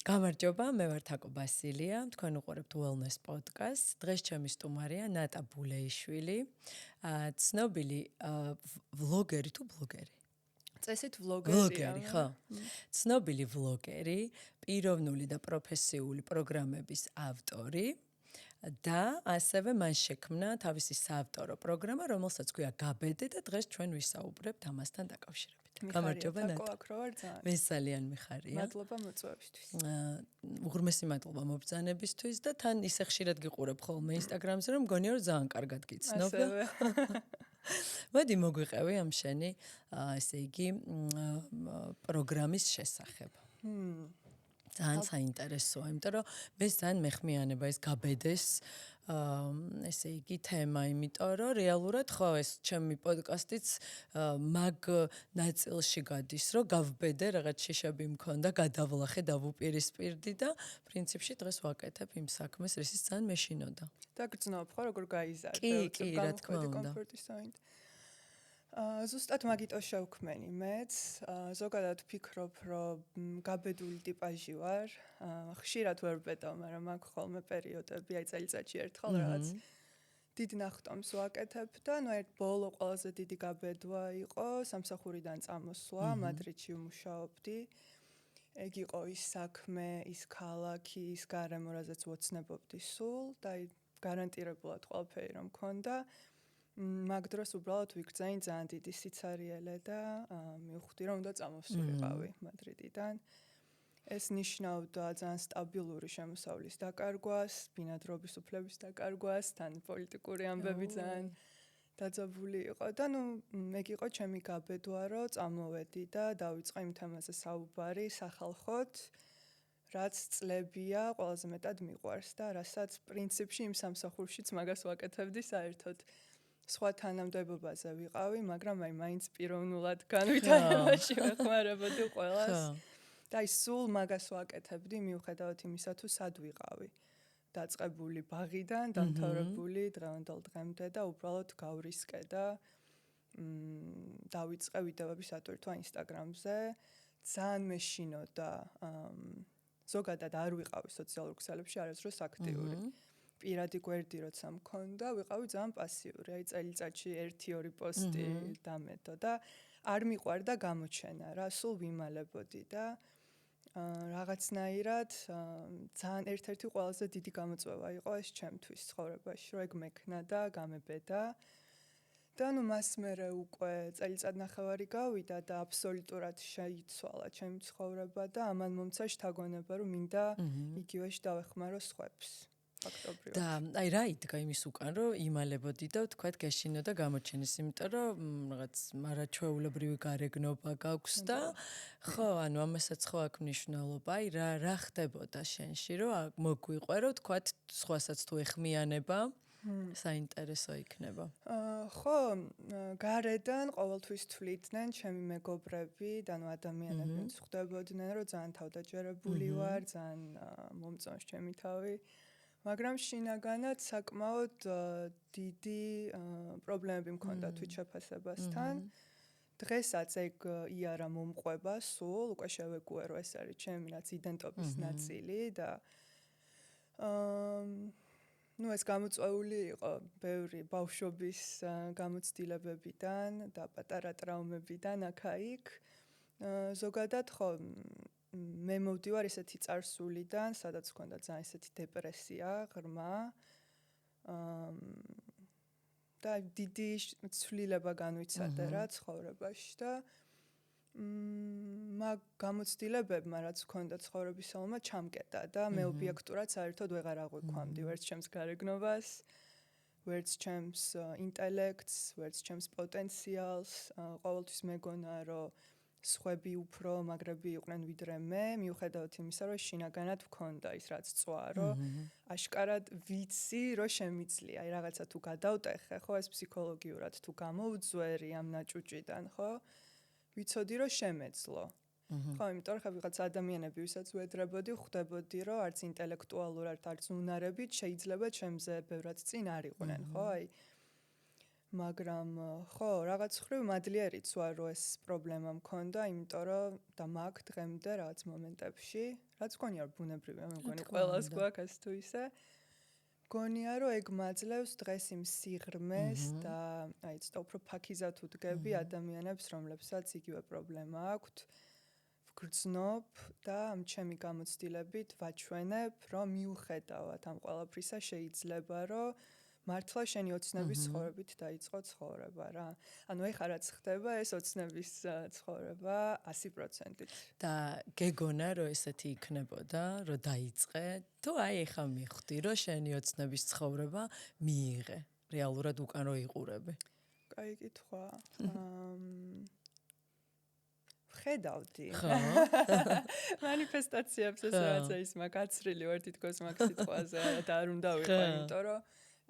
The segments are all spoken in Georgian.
გამარჯობა, მე ვარ თაკო ბასილია, თქვენ უყურებთ Wellness Podcast. დღეს ჩემი სტუმარია ნატა ბულეიშვილი, ცნობილი ვლოგერი თუ ბლოგერი? წესით ვლოგერია. ხო. ცნობილი ვლოგერი, პიროვნული და პროფესიული პროგრამების ავტორი და ასევე მან შექმნა თავისი საავტორო პროგრამა, რომელსაც ქვია გაბედე და დღეს ჩვენ ვისაუბრებთ ამასთან დაკავშირებით. გამარჯობა ნატა. თაკო აქ რო ვარ ძალიან. მე ძალიან მიხარია. მადლობა მოწვევისთვის. უღრმესი მადლობა მობრძანებისთვის და თან ისე ხშირად გიყურებ ხოლმე Instagram-ზე, რომ მგონია რომ ძალიან კარგად გიცნობ. ასევე. მოდი მოგვიყევი ამ შენი, ესე იგი, პროგრამის შესახებ. ძალიან საინტერესოა, იმიტომ რომ მე ძალიან მეხმიანება ეს გაბედეს ესე იგი თემა, იმიტომ რომ რეალურად ხო ეს ჩემი პოდკასტიც მაგ ნაწილში გადის, რომ გავბედე, რაღაც შიშები მქონდა, გადავლახე, დავუპირისპირდი და პრინციპში დღეს ვაკეთებ იმ საქმეს, რისიც ძალიან მეშინოდა. დაგრძნობ ხო როგორ გაიზარდე? კი, რა თქმა უნდა. ზუსტად მაგიტო შევქმენი მეც. ზოგადად ვფიქრობ, რომ გაბედული ტიპაჟი ვარ. ხშირად ვერ ვბედავ, მაგრამ მაქვს ხოლმე პერიოდები, აი წელიწადში ერთხელ რაღაც დიდ ნახტომს ვაკეთებ და ერთ ბოლო ყველაზე დიდი გაბედვა იყო სამსახურიდან წამოსვლა, მადრიდში ვმუშაობდი. ეგ იყო ის საქმე, ის ქალაქი, ის გარემო, რაზეც ვოცნებობდი სულ და აი გარანტირებულად ყველაფერი რომ მქონდა. მაგ დროს უბრალოდ ვიგრძენი ძალიან დიდი სიცარიელე და მივხვდი რომ უნდა წამოსულიყავი მადრიდიდან. ეს ნიშნავდა ძალიან სტაბილური შემოსავლის დაკარგვას, ბინადრობის უფლების დაკარგვას, თან პოლიტიკური ამბები ძალიან დაძაბული იყო და ეგ იყო ჩემი გაბედვა, რომ წამოვედი და დავიწყე იმ თემაზე საუბარი სახალხოდ, რაც წლებია ყველაზე მეტად მიყვარს და რასაც პრინციპში იმ სამსახურშიც მაგას ვაკეთებდი საერთოდ. სხვა თანამდებობაზე ვიყავი, მაგრამ აი მაინც პიროვნულად განვითარებაში ვეხმარებოდი ყველას. და აი სულ მაგას ვაკეთებდი, მიუხედავად იმისა, თუ სად ვიყავი. დაწყებული ბაღიდან, დამთავრებული დღევანდელ დღემდე და უბრალოდ გავრისკე და დავიწყე ვიდეოების ატვირთვა Instagram-ზე. ძალიან მეშინოდა. ზოგადად არ ვიყავი სოციალურ ქსელებში არასდროს აქტიური. პირადი გვერდი როცა მქონდა, ვიყავი ძალიან პასიური. აი წელიწადში 1-2 პოსტი დამეტო და არ მიყვარდა გამოჩენა რა, სულ ვიმალებოდი და რაღაცნაირად ძალიან ერთ-ერთი ყველაზე დიდი გამოწვევა იყო ეს ჩემთვის ცხოვრებაში, რომ ეგ მექნა და გამებედა. და მას მერე უკვე წელიწადნახევარი გავიდა და აბსოლუტურად შეიცვალა ჩემი ცხოვრება და ამან მომცა შთაგონება, რომ მინდა იგივეში დავეხმარო სხვებს. და აი რა იდგა იმის უკან, რომ იმალებოდი და თქვათ გეშინოდა გამოჩენის, იმიტომ რომ რაღაც მარაჩვეულებრივი გარეგნობა გაქვს და ხო, ანუ ამასაც ხო აქვს მნიშვნელობა. აი რა ხდებოდა შენში, რომ მოგვიყვე, რომ თქვათ სხვასაც თუ ეხმიანება, საინტერესო იქნება. ხო, გარედან ყოველთვის თვლიდნენ ჩემი მეგობრები და ადამიანები ხვდებოდნენ, რომ ძალიან თავდაჯერებული ვარ, ძალიან მომწონს ჩემი თავი. მაგრამ შინაგანად საკმაოდ დიდი პრობლემები მქონდა თვითშეფასებასთან. დღესაც ეგ იარა მომყვება სულ, უკვე შევეგუე რომ ეს არის ჩემი რაც იდენტობის ნაწილი და ეს გამოწვეული იყო ბევრი ბავშვობის გამოცდილებებიდან და პატარა ტრაუმებიდან აქა-იქ. ზოგადად ხო მე მოვდივარ ესეთი წარსულიდან, სადაც მქონდა ძალიან ესეთი დეპრესია, ღრმა. და დიდი ცვლილება განვიცადე რა ცხოვრებაში და მაგ გამოცდილებებმა რაც მქონდა ცხოვრებისალმა ჩამკეტა და მე ობიექტურად საერთოდ ვეღარ აღვიქვამდი ვერც ჩემს გარეგნობას, ვერც ჩემს ინტელექტს, ვერც ჩემს პოტენციალს, ყოველთვის მეგონა რომ სხვები უფრო მაგრები იყვნენ ვიდრე მე, მიუხედავად იმისა, რომ შინაგანად მქონდა ის რაც წვა, რომ აშკარად ვიცი, რომ შემიძლია. აი რაღაცა თუ გადავტეხე, ხო, ეს ფსიქოლოგიურად თუ გამოვძვერი ამ ნაჭუჭიდან, ხო? ვიცოდი, რომ შემეძლო. ხო, იმიტომ რომ ვიღაც ადამიანები, ვისაც ვედრებოდი, ხვდებოდი, რომ არც ინტელექტუალურად, არც უნარებით შეიძლება ჩემზე ბევრად წინ არ იყვნენ, ხო? აი მაგრამ ხო, რაღაც ხრივ მადლიერიც ვარ, რომ ეს პრობლემა მქონდა, იმიტომ რომ და მაგ დღემდე რაღაც მომენტებში, რაც გონია რომ ბუნებრივია, მე მგონი ყველას გვაქვს ეს თუ ისე. გონია რომ ეგ მაძლევს დღეს იმ სიღრმეს და აი ცოტა უფრო ფაქიზად უდგები ადამიანებს, რომლებსაც იგივე პრობლემა აქვთ. ვგრძნობ და ამ ჩემი გამოცდილებით ვაჩვენებ, რომ მიუხედავად ამ ყველაფრისა შეიძლება რომ მართლა შენი ოცნების ცხოვრებით დაიწყო ცხოვრება რა. ანუ ეხლა რაც ხდება, ეს ოცნების ცხოვრება 100%-ით. და გეგონა რომ ესეთი იქნებოდა, რომ დაიწყე, თუ აი ეხლა მიხვდი, რომ შენი ოცნების ცხოვრება მიიღე, რეალურად უკან რო იყურები. კაი კითხვა. ხედავდი. ხო. მანიფესტაციებს ეს რაღაცა ის მაგაცრილი ვარ თითქოს მაგ სიტყვაზე და არ უნდა ვიყო, იმიტომ რომ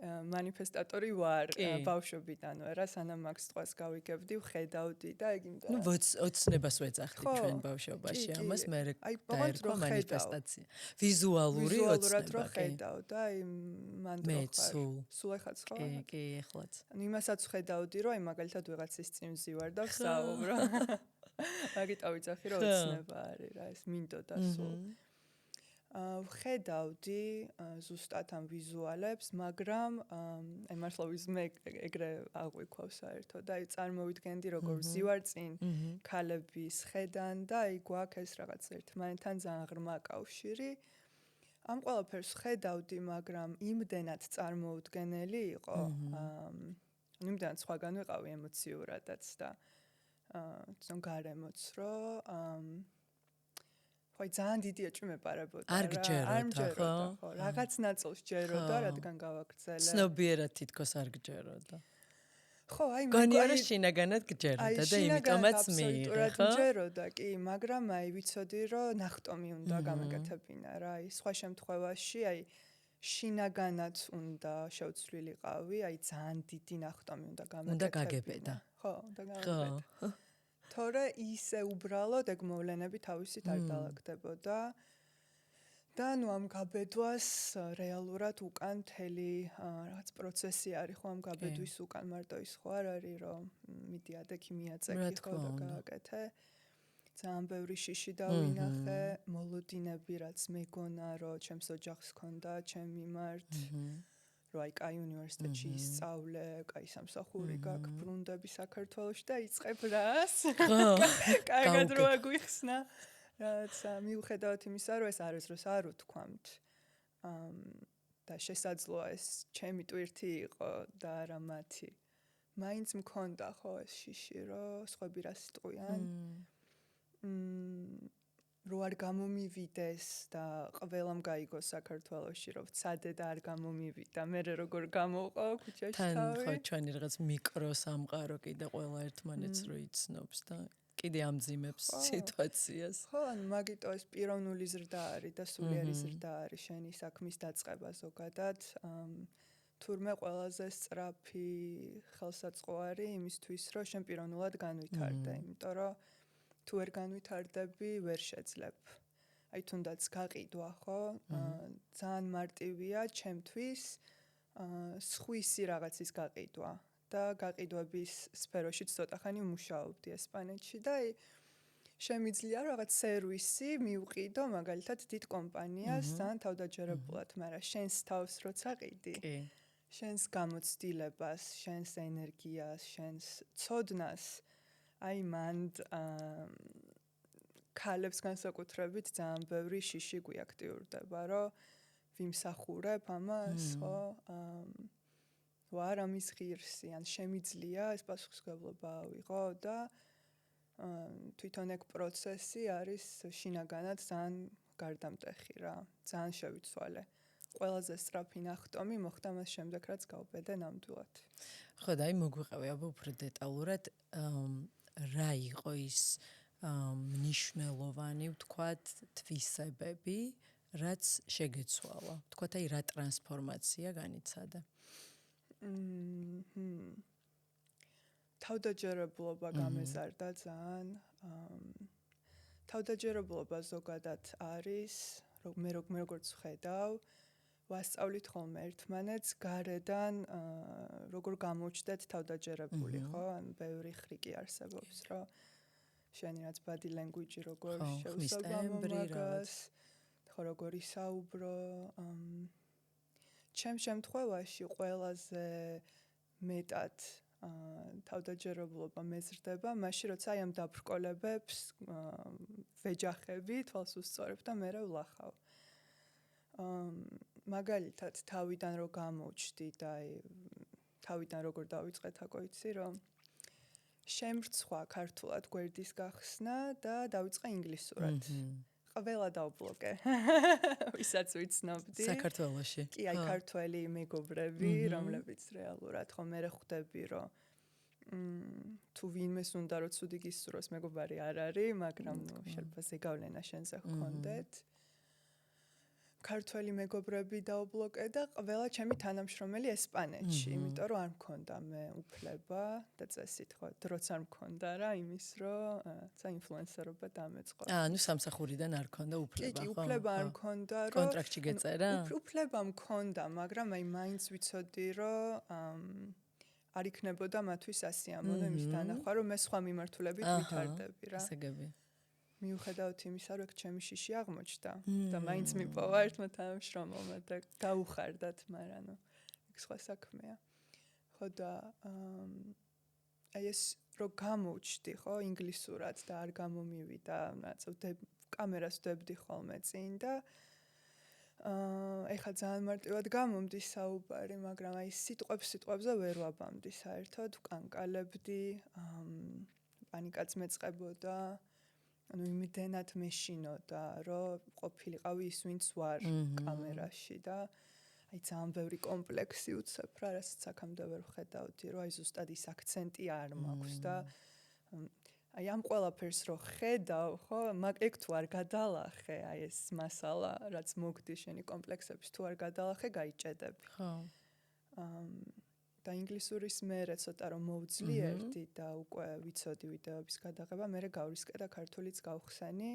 მანიფესტატორი ვარ ბავშვობიდანვე რა, სანამ მაგ სიტყვას გავიგებდი, ვხედავდი და ეგ იმიტომ. ნუ ოცნებას ვეძახდი ჩვენ ბავშვობაში, ამას მე დაერქვა მანიფესტაცია. ვიზუალური ოცნება. რო ხედავ და აი მან რო ხარ. სულ ეხაც ხო? კი, ეხლაც. ანუ იმასაც ვხედავდი, რომ აი მაგალითად ვიღაცის წინ ვზივარ და ვსაუბრო. მაგით ავიძახი რომ ოცნება არის რა, ეს მინდოდა სულ. ვხედავდი ზუსტად ამ ვიზუალებს, მაგრამ აი მართლა მე ეგრე აღვიქვავს საერთოდ და აი წარმოვიდგენდი როგორ ვზივარ წინ ქალების ხედან და აი გვაქვს ეს რაღაც ერთმანეთთან ძალიან ღრმა კავშირი. ამ ყველაფერს ხედავდი, მაგრამ იმდენად წარმოუდგენელი იყო. იმდენად სხვაგან ვიყავი ემოციურადაც და ცოტა გარემოც რომ ხო ძალიან დიდი ეჭვი მეპარებოდა რა. არ გჯეროდა, ხო? რაღაც ნაწილს ჯეროდა, რადგან გავაგრძელე. ცნობიერად თითქოს არ გჯეროდა. ხო, აი გონია რომ შინაგანად გჯეროდა და იმიტომაც მიიღე, ხო? ჯეროდა, კი, მაგრამ აი ვიცოდი რომ ნახტომი უნდა გამეკეთებინა რა, აი სხვა შემთხვევაში აი შინაგანად უნდა შევცვლილიყავი, აი ძალიან დიდი ნახტომი უნდა გამეკეთებინა. უნდა გაგებედა. ხო, უნდა გამეკეთებინა. თორე ისე უბრალოდ ეგ მოვლენები თავისით არ დაალაგდებოდა და ნუ ამ გაბედვას რეალურად უკან მთელი რაღაც პროცესი არის ხო ამ გაბედვის უკან მარტო ის ხო არ არის რომ მიდი ადექი მიაწექი ხო და გააკეთე ძალიან ბევრი შიში დავინახე მოლოდინები რაც მეგონა რომ ჩემს ოჯახს ჰქონდა ჩემ მიმართ რომ აი კაი უნივერსიტეტში ისწავლე, კაი სამსახური გაქვს, ბრუნდები საქართველოში და იწყებ რას? კარგად რო აგვიხსნა. რაც მიუხედავად იმისა, რომ ეს არის დროს არ უთქვამთ. და შესაძლოა ეს ჩემი ტვირთი იყო და არა მათი. მაინც მქონდა ხო ეს შიში, რომ სხვები რას იტყვიან. რო არ გამომივიდეს და ყველამ გაიგოს საქართველოში რომ ვცადე და არ გამომივიდა მე როგორ გამოვყო ქუჩაში თავი თან ხო ჩვენი რაღაც მიკრო სამყარო კიდე ყველა ერთმანეთს რო იცნობს და კიდე ამძიმებს სიტუაციას ხო ანუ მაგიტო ეს პიროვნული ზრდა არის და სულიერი ზრდა არის შენი საქმის დაწყება ზოგადად თურმე ყველაზე სწრაფი ხელსაწყო არის იმისთვის რომ შენ პიროვნულად განვითარდე იმიტომ რომ თუ ვერ განვითარდები, ვერ შეძლებ. აი თუნდაც გაყიდვა, ხო? ძალიან მარტივია ჩემთვის სხვისი რაღაცის გაყიდვა და გაყიდვების სფეროში ცოტა ხანი ვმუშაობდი ესპანეთში და აი შემიძლია რაღაც სერვისი მივყიდო მაგალითად დიდ კომპანიას ძალიან თავდაჯერებულად, მაგრამ შენს თავს როცა ყიდი, შენს გამოცდილებას, შენს ენერგიას, შენს ცოდნას აი მანდ ქალებს განსაკუთრებით ძალიან ბევრი შიში გვიაქტიურდება, რომ ვიმსახურებ ამას, ხო? ვარ ამის ღირსი, ან შემიძლია ეს პასუხისმგებლობა ავიღო და თვითონ ეგ პროცესი არის შინაგანად ძალიან გარდამტეხი რა, ძალიან შევიცვალე. ყველაზე სწრაფი ნახტომი მოხდა მას შემდეგ, რაც გავბედე ნამდვილად. ხო და აი მოგვიყევი აბა უფრო დეტალურად რა იყო ის მნიშვნელოვანი ვთქვათ თვისებები, რაც შეგეცვალა. ვთქვათ აი რა ტრანსფორმაცია განიცადა. თავდაჯერებლობა გამეზარდა ძალიან. თავდაჯერებლობა ზოგადად არის, მე როგორც ვხედავ, ვასწავლით ხოლმე ერთმანეთს გარედან როგორ გამოვჩდეთ თავდაჯერებული, ხო? ან ბევრი ხრიკი არსებობს, რომ შენი რაც body language როგორ შევსაბამო მაგას, ხო როგორ ისაუბრო ჩემ შემთხვევაში ყველაზე მეტად თავდაჯერებლობა მეზრდება მაშინ როცა აი ამ დაბრკოლებებს ვეჯახები თვალს უსწორებ და მე ვლახავ მაგალითად თავიდან რო გამოვჩდი და აი თავიდან როგორ დავიწყეთ აკო იცი რომ შემრცხვა ქართულად გვერდის გახსნა და დავიწყე ინგლისურად ყველა დავბლოკე ვისაც ვიცნობდი საქართველოში კი აი ქართველი მეგობრები რომლებიც რეალურად ხო მე ხვდები რომ თუ ვინმეს უნდა რომ ცუდი გისურვოს მეგობარი არ არის მაგრამ შეიძლება ზეგავლენა შენზე გქონდეთ ქართველი მეგობრები დავბლოკე და ყველა ჩემი თანამშრომელი ესპანეთში, იმიტომ რომ არ მქონდა მე უფლება და წესით ხო, დროც არ მქონდა რა იმის რომ ცა ინფლუენსერობა დამეწყო. ანუ სამსახურიდან არ მქონდა უფლება, ხო? კი, უფლება არ მქონდა რომ კონტრაქტში გეწერა? უფლება მქონდა, მაგრამ აი მაინც ვიცოდი რომ არ იქნებოდა მათთვის ასიამოვნო იმის დანახვა, რომ მე სხვა მიმართულებით ვითარდები რა. ასაგები. მიუხედავად იმისა, რომ ჩემი შიში აღმოჩნდა და მაინც მიპოვა ერთმა თანამშრომელმა და გაუხარდათ, მაგრამ ანუ იქ სხვა საქმეა. ხო და აი ეს რო გამოვჩდი, ხო, ინგლისურად და არ გამომივიდა, რაღაცა კამერას ვდებდი ხოლმე წინ და ეხლა ძალიან მარტივად გამომდის საუბარი, მაგრამ აი სიტყვებზე ვერ ვაბამდი საერთოდ, ვკანკალებდი, პანიკაც მეწყებოდა. ანუ იმდენად მეშინოდა, რომ ყოფილიყავი ის, ვინც ვარ კამერაში და აი ძალიან ბევრი კომპლექსი უცებ რა, რასაც აქამდე ვერ ვხედავდი, რომ აი ზუსტად ის აქცენტი არ მაქვს და აი ამ ყველაფერს რო ხედავ, ხო, ეგ თუ არ გადალახე, აი ეს მასალა, რაც მოგდის შენი კომპლექსების თუ არ გადალახე, გაიჭედები. ხო. და ინგლისურის მერე ცოტა რომ მოვძლიერდი და უკვე ვიცოდი ვიდეოების გადაღება, მერე გავრისკე და ქართულიც გავხსენი.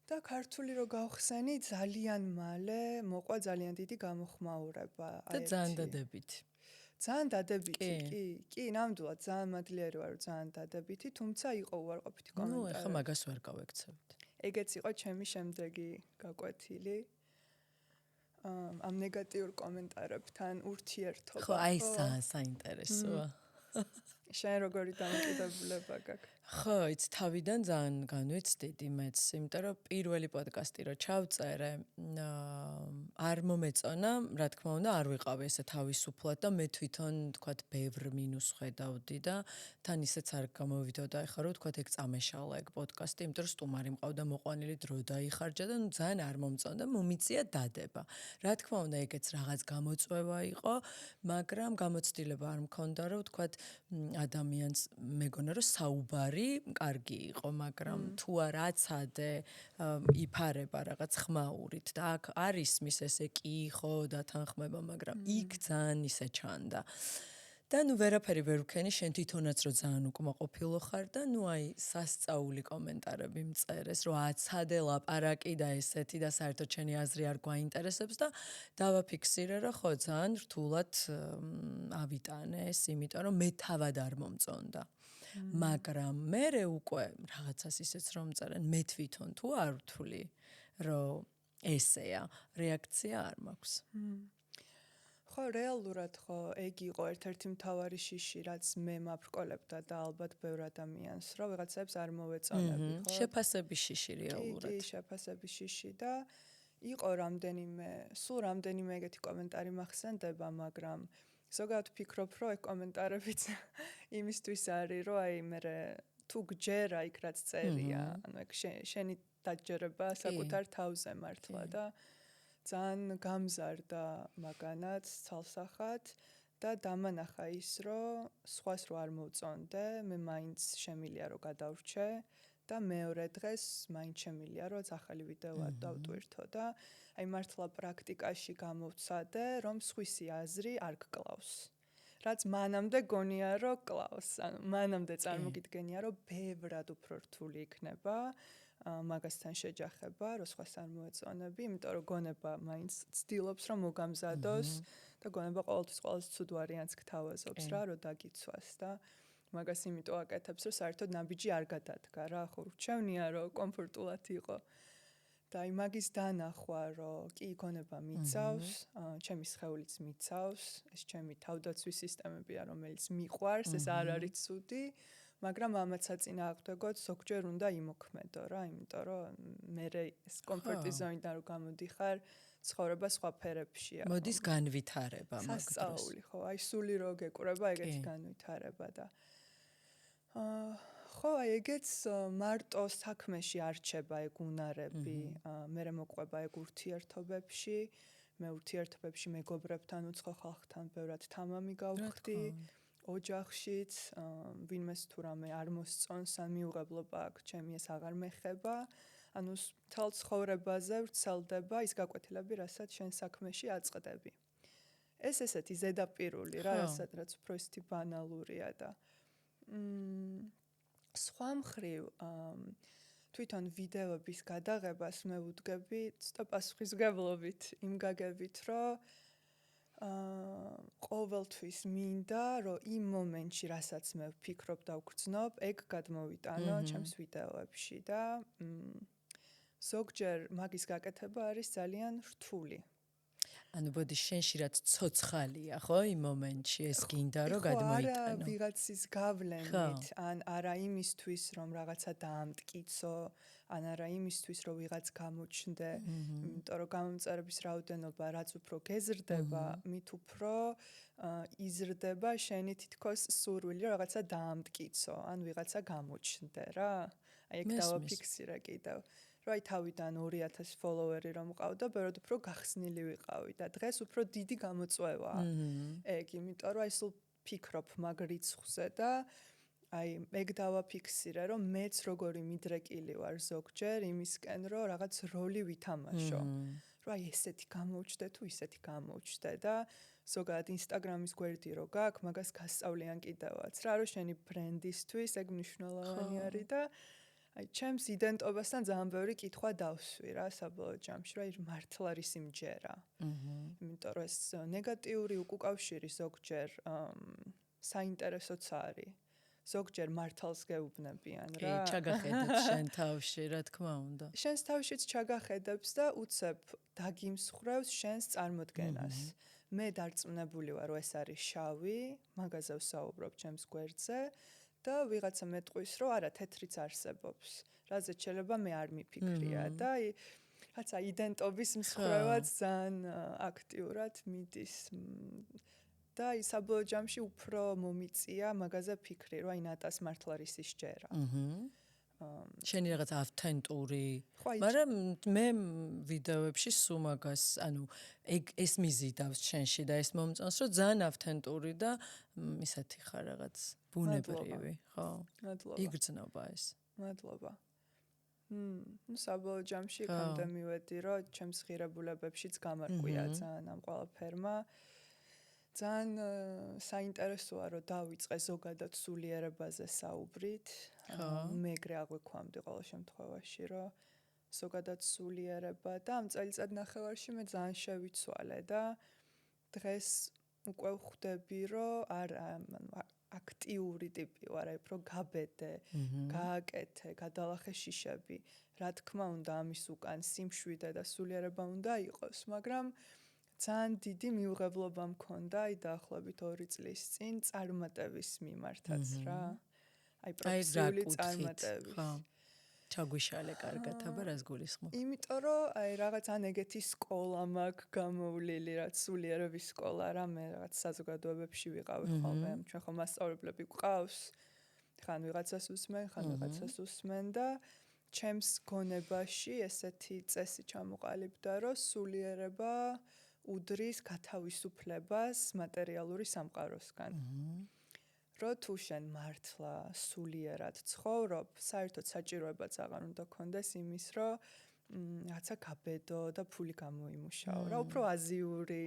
და ქართული რო გავხსენი, ძალიან მალე მოყვა ძალიან დიდი გამოხმაურება. და ძალიან დადებითი. ძალიან დადებითი, კი, ნამდვილად ძალიან მადლიერი ვარ, ძალიან დადებითი, თუმცა იყო უარყოფითი კომენტარი. ნუ ეხლა მაგას ვერ გავექცევთ. ეგეც იყო ჩემი შემდეგი გაკვეთილი. ამ ნეგატიურ კომენტარებთან ურთიერთობა. ხო, აი ეს საინტერესოა. შენ როგორი დამოკიდებულება გაქვს? ხო, იცი თავიდან ძალიან განვიცდიდი მეც, იმიტომ რომ პირველი პოდკასტი რო ჩავწერე, არ მომეწონა, რა თქმა უნდა, არ ვიყავი ესე თავისუფლად და მე თვითონ თქვათ ბევრ მინუს ხედავდი და თან ისეც არ გამოვიდოდა ეხლა რომ თქვათ ეგ წამეშალა ეგ პოდკასტი, იმიტომ რომ სტუმარი მყავდა მოყვანილი დრო დაიხარჯა და ნუ ძალიან არ მომწონდა, მომიწია დადება. რა თქმა უნდა, ეგეც რაღაც გამოწვევა იყო, მაგრამ გამოცდილება არ მქონდა რომ თქვათ ადამიანს მეგონა რომ საუბარი კარგი იყო, მაგრამ თუ არ აცადე იფარება რაღაც ხმაურით და აქ არის მის ესე კი ხო დათანხმება, მაგრამ იქ ძალიან ისე ჩანდა. და ნუ ვერაფერი ვერ ვქენი, შენ თვითონაც რო ძალიან უკმაყოფილო ხარ და ნუ აი სასწაული კომენტარები მწერეს, რომ აცადე ლაპარაკი და ესეთი და საერთოდ შენი აზრი არ გვაინტერესებს და დავაფიქსირე, რომ ხო ძალიან რთულად ავიტანე ეს, იმიტომ რომ მე თავად არ მომწონდა. მაგრამ მე უკვე რაღაცას ისეც რომ წერენ, მე თვითონ თუ არ ვთვლი, რომ ესეა, რეაქცია არ მაქვს. ხო, რეალურად ხო, ეგ იყო ერთ-ერთი მთავარი შიში, რაც მე მაბრკოლებდა და ალბათ ბევრ ადამიანს, რომ ვიღაცებს არ მოვეწონები, ხო? შეფასების შიში რეალურად. კი, შეფასების შიში და იყო სულ რამდენიმე ეგეთი კომენტარი მახსენდება, მაგრამ ზოგადად ვფიქრობ, რომ ეგ კომენტარებიც იმისთვის არის, რომ აი მე თუ გჯერა იქ რაც წერია, ანუ ეგ შენი დაჯერება საკუთარ თავზე მართლა და ძალიან გამზარდა მაგანაც ცალსახად და დამანახა ის, რომ სხვას რო არ მოვწონდე, მე მაინც შემილია რომ გადავრჩე და მეორე დღეს მაინც შემილია რომ ახალი ვიდეო დავტვირთო და აი მართლა პრაქტიკაში გამოვცადე, რომ სხვისი აზრი არ გკლავს. რაც მანამდე გონია რომ კლავს, ანუ მანამდე წარმოგიდგენია რომ ბევრად უფრო რთული იქნება მაგასთან შეჯახება, რომ სხვას არ მოეწონები, იმიტომ რომ გონება მაინც ცდილობს რომ მოგამზადოს და გონება ყოველთვის ყველაზე ცუდ ვარიანტს გთავაზობს რა, რომ დაგიცვას და მაგას იმიტომ აკეთებს, რომ საერთოდ ნაბიჯი არ გადადგა რა, ხო რჩევნია რომ კომფორტულად იყო. და აი მაგის დანახვა, რომ კი იქონება მიცავს, ჩემი სხეულიც მიცავს, ეს ჩემი თავდაცვის სისტემებია, რომელიც მიყვარს, ეს არ არის ცუდი, მაგრამ ამაც აწინააღმდეგოთ ზოგჯერ უნდა იმოქმედო რა, იმიტომ რომ მე ეს კომფორტის ზონიდან რომ გამოდიხარ, ცხოვრება სხვა ფერებშია. მოდის განვითარება მაგ დროს. სასწაული, ხო, აი სული რო გეკურება, ეგეთი განვითარება და ხო, აი ეგეც მარტო საქმეში არჩება ეგ უნარები, მე მოყვება ეგ ურთიერთობებში, მე ურთიერთობებში მეგობრებთან, უცხო ხალხთან ბევრად თამამი გავხდი, ოჯახშიც, ვინმეს თუ რამე არ მოსწონს, ან მიუღებლობა აქვს, ჩემი ეს აღარ მეხება, ანუ თელ ცხოვრებაზე ვრცელდება ის გაკვეთილები, რასაც შენ საქმეში აწყდები. ეს ესეთი ზედაპირული რა, რაც უფრო ისეთი ბანალურია და სხვა მხრივ თვითონ ვიდეოების გადაღებას მე ვუდგები ცოტა პასუხისმგებლობით იმ გაგებით, რომ ყოველთვის მინდა, რომ იმ მომენტში, რასაც მე ვფიქრობ და ვგრძნობ, ეგ გადმოვიტანო ჩემს ვიდეოებში და ზოგჯერ მაგის გაკეთება არის ძალიან რთული. ანუ ბოდი შენში რაც ცოცხალია, ხო, იმ მომენტში ეს გინდა რომ გადმოიტანო. არა ვიღაცის გავლენით, ან არა იმისთვის, რომ რაღაცა დაამტკიცო, ან არა იმისთვის, რომ ვიღაც გამოჩნდე, იმიტომ რომ გამომწერების რაოდენობა რაც უფრო გეზრდება, მით უფრო იზრდება შენი თითქოს სურვილი რომ რაღაცა დაამტკიცო, ან ვიღაცა გამოჩნდე რა. აი ეგ დავაფიქსირე კიდევ. აი თავიდან 2000 ფოლოვერი რომ მყავდა, ბევრად უფრო გახსნილი ვიყავი და დღეს უფრო დიდი გამოწვევაა. ეგ, იმიტომ რომ აი სულ ფიქრობ მაგ რიცხვზე და აი ეგ დავაფიქსირე, რომ მეც როგორი მიდრეკილი ვარ ზოგჯერ იმისკენ, რომ რაღაც როლი ვითამაშო. რომ აი ესეთი გამოვჩდე თუ ისეთი გამოვჩდე და ზოგადად ინსტაგრამის გვერდი რო გაქვს, მაგას გასწავლიან კიდევაც. რა რომ შენი ბრენდისთვის ეგ მნიშვნელოვანი არის და აი ჩემს იდენტობასთან ძალიან ბევრი კითხვა დავსვი რა საბოლოო ჯამში, რა მართლა არის იმჯერა. იმიტომ რომ ეს ნეგატიური უკავშირი ზოგჯერ საინტერესოც არის. ზოგჯერ მართალს გეუბნებიან რა. კი, ჩაგახედებს შენ თავში, რა თქმა უნდა. შენს თავშიც ჩაგახედებს და უცებ დაგიმსხვრევს შენს წარმოდგენას. მე დარწმუნებული ვარ, რომ ეს არის შავი, მაგაზე ვსაუბრობ ჩემს გვერდზე. და ვიღაცა მეტყვის, რომ არა, თეთრიც არსებობს. რაზეც შეიძლება მე არ მიფიქრია და აი რაცა იდენტობის მსხვერპლად ძალიან აქტიურად მიდის. და აი საბოლოო ჯამში უფრო მომიწია მაგაზე ფიქრი, რომ აი ნატას მართლა არის ისჯერა. შენი რაღაც ავთენტური, მაგრამ მე ვიდეოებში სულ მაგას, ანუ ეს მიზიდავს შენში და ეს მომწონს, რომ ძალიან ავთენტური და ისეთი ხარ რაღაც ბუნებრივი, ხო? მადლობა. იგრძნობა ეს. მადლობა. ნუ საბოლოო ჯამში იქამდე მივედი, რომ ჩემს ღირებულებებშიც გამარკვია ძალიან ამ ყველაფერმა. ძალიან საინტერესოა, რომ დავიწყე ზოგადად სულიერებაზე საუბრით. მეგრე აღვიქვამდი ყოველ შემთხვევაში, რომ ზოგადად სულიერება და ამ წელიწადნახევარში მე ძალიან შევიცვალე და დღეს უკვე ვხვდები, რომ არა აქტიური ტიპი ვარ, აი უფრო გაბედე, გააკეთე, გადალახე შიშები. რა თქმა უნდა, ამის უკან სიმშვიდე და სულიერება უნდა იყოს, მაგრამ ძალიან დიდი მიუღებლობა მქონდა აი დაახლოებით 2 წლის წინ წარმატების მიმართაც რა. აი პროფესიული წარმატების. ხო. ჩაგვიშალე კარგად, აბა რას გულისხმობ? იმიტომ რომ აი რაღაც ან ეგეთი სკოლა მაქვს გამოვლილი, რაც სულიერების სკოლა რა, მე რაღაც საზოგადოებებში ვიყავი ხოლმე, ჩვენ ხომ მასწავლებლები გვყავს. ხან ვიღაცას უსმენ, ხან ვიღაცას უსმენ და ჩემს გონებაში ესეთი წესი ჩამოყალიბდა, რომ სულიერება უდრის გათავისუფლებას მატერიალური სამყაროსგან. რომ თუ შენ მართლა სულიერად ცხოვრობ, საერთოდ საჭიროებაც აღარ უნდა გქონდეს იმის, რომ რაცა გაბედო და ფული გამოიმუშაო. რა უფრო აზიური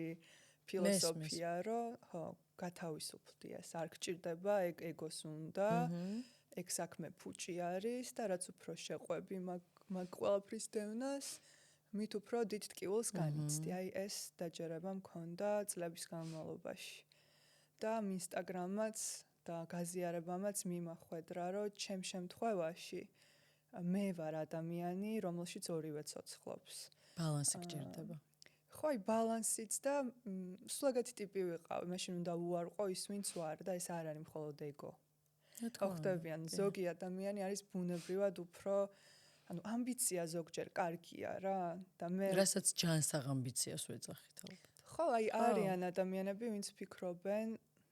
ფილოსოფია, რომ ხო, გათავისუფლდი ეს. არ გჭირდება ეგოს უნდა, ეგ საქმე ფუჭი არის და რაც უფრო შეყვები მაგ ყველაფრის დევნას, მით უფრო დიდ ტკივილს განიცდი. აი ეს დაჯერება მქონდა წლების განმავლობაში. და ინსტაგრამაც და გაზიარებამაც მიმახვედრა, რომ ჩემ შემთხვევაში მე ვარ ადამიანი, რომელშიც ორივე ცოცხლობს. ბალანსი გჭირდება. ხო, აი ბალანსიც და სულ ეგეთი ტიპი ვიყავ, მაშინ უნდა უარყო ის, ვინც ვარ და ეს არ არის მხოლოდ ეგო. ხდებიან ზოგი ადამიანი არის ბუნებრივად უფრო ამბიცია ზოგჯერ კარგია რა და მე რასაც ჯანსაღ ამბიციას ვეძახით ალბათ. ხო, აი არიან ადამიანები, ვინც ფიქრობენ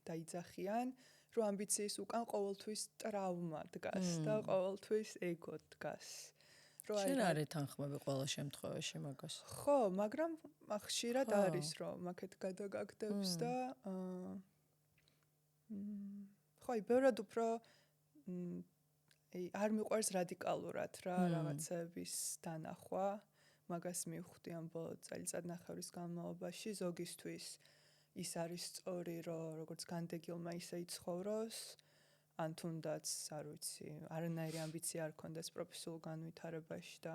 და იძახიან, რომ ამბიციის უკან ყოველთვის ტრავმა დგას და ყოველთვის ეგო დგას. შენ არ ეთანხმები ყველა შემთხვევაში მაგას. ხო, მაგრამ ხშირად არის, რომ მაგეთ გადაგაგდებს და ხო, ბევრად უფრო არ მიყვარს რადიკალურად რა რაღაცების დანახვა. მაგას მივხვდი ამ ბოლო წელიწადნახევრის განმავლობაში ზოგისთვის ის არის სწორი, რომ როგორც განდეგილმა ისე იცხოვროს, ან თუნდაც, არ ვიცი, არანაირი ამბიცია არ ქონდეს პროფესიულ განვითარებაში და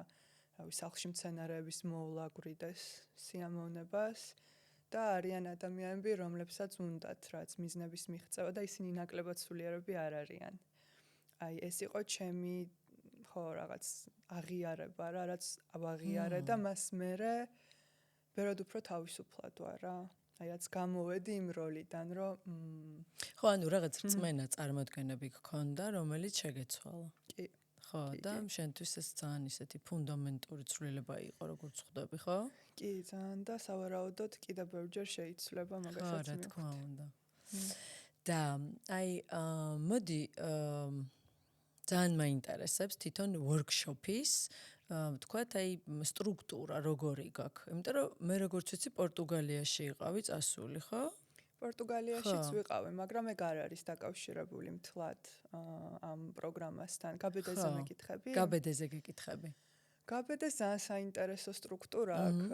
სახლში მცენარეების მოვლა გვრიდეს სიამოვნებას და არიან ადამიანები, რომლებსაც უნდათ რაც მიზნების მიღწევა და ისინი ნაკლებად სულიერები არ არიან. აი ეს იყო ჩემი ხო რაღაც აღიარება რა, რაც ავაღიარე და მას მერე ბევრად უფრო თავისუფლად ვარ რა. აი რაც გამოვედი იმ როლიდან, რომ ხო, ანუ რაღაც რწმენა წარმოდგენები გქონდა, რომელიც შეგეცვალა. კი. ხო, და შენთვის ეს ძალიან ისეთი ფუნდამენტური ცვლილება იყო, როგორც ხვდები, ხო? კი, ძალიან და სავარაუდოდ კიდევ ბევრჯერ შეიცვლება მაგასაც რა თქმა უნდა. და აი მოდი ძალიან მაინტერესებს თვითონ workshop-ის თქვათ აი სტრუქტურა როგორი გაქვს. იმიტომ რომ მე როგორც ვიცი პორტუგალიაში იყავი წასული, ხო? პორტუგალიაშიც ვიყავი, მაგრამ ეგ არ არის დაკავშირებული მთლად ამ პროგრამასთან. გაბედეზე მეკითხები? გაბედეზე გეკითხები. გაბედე ძალიან საინტერესო სტრუქტურა აქვს,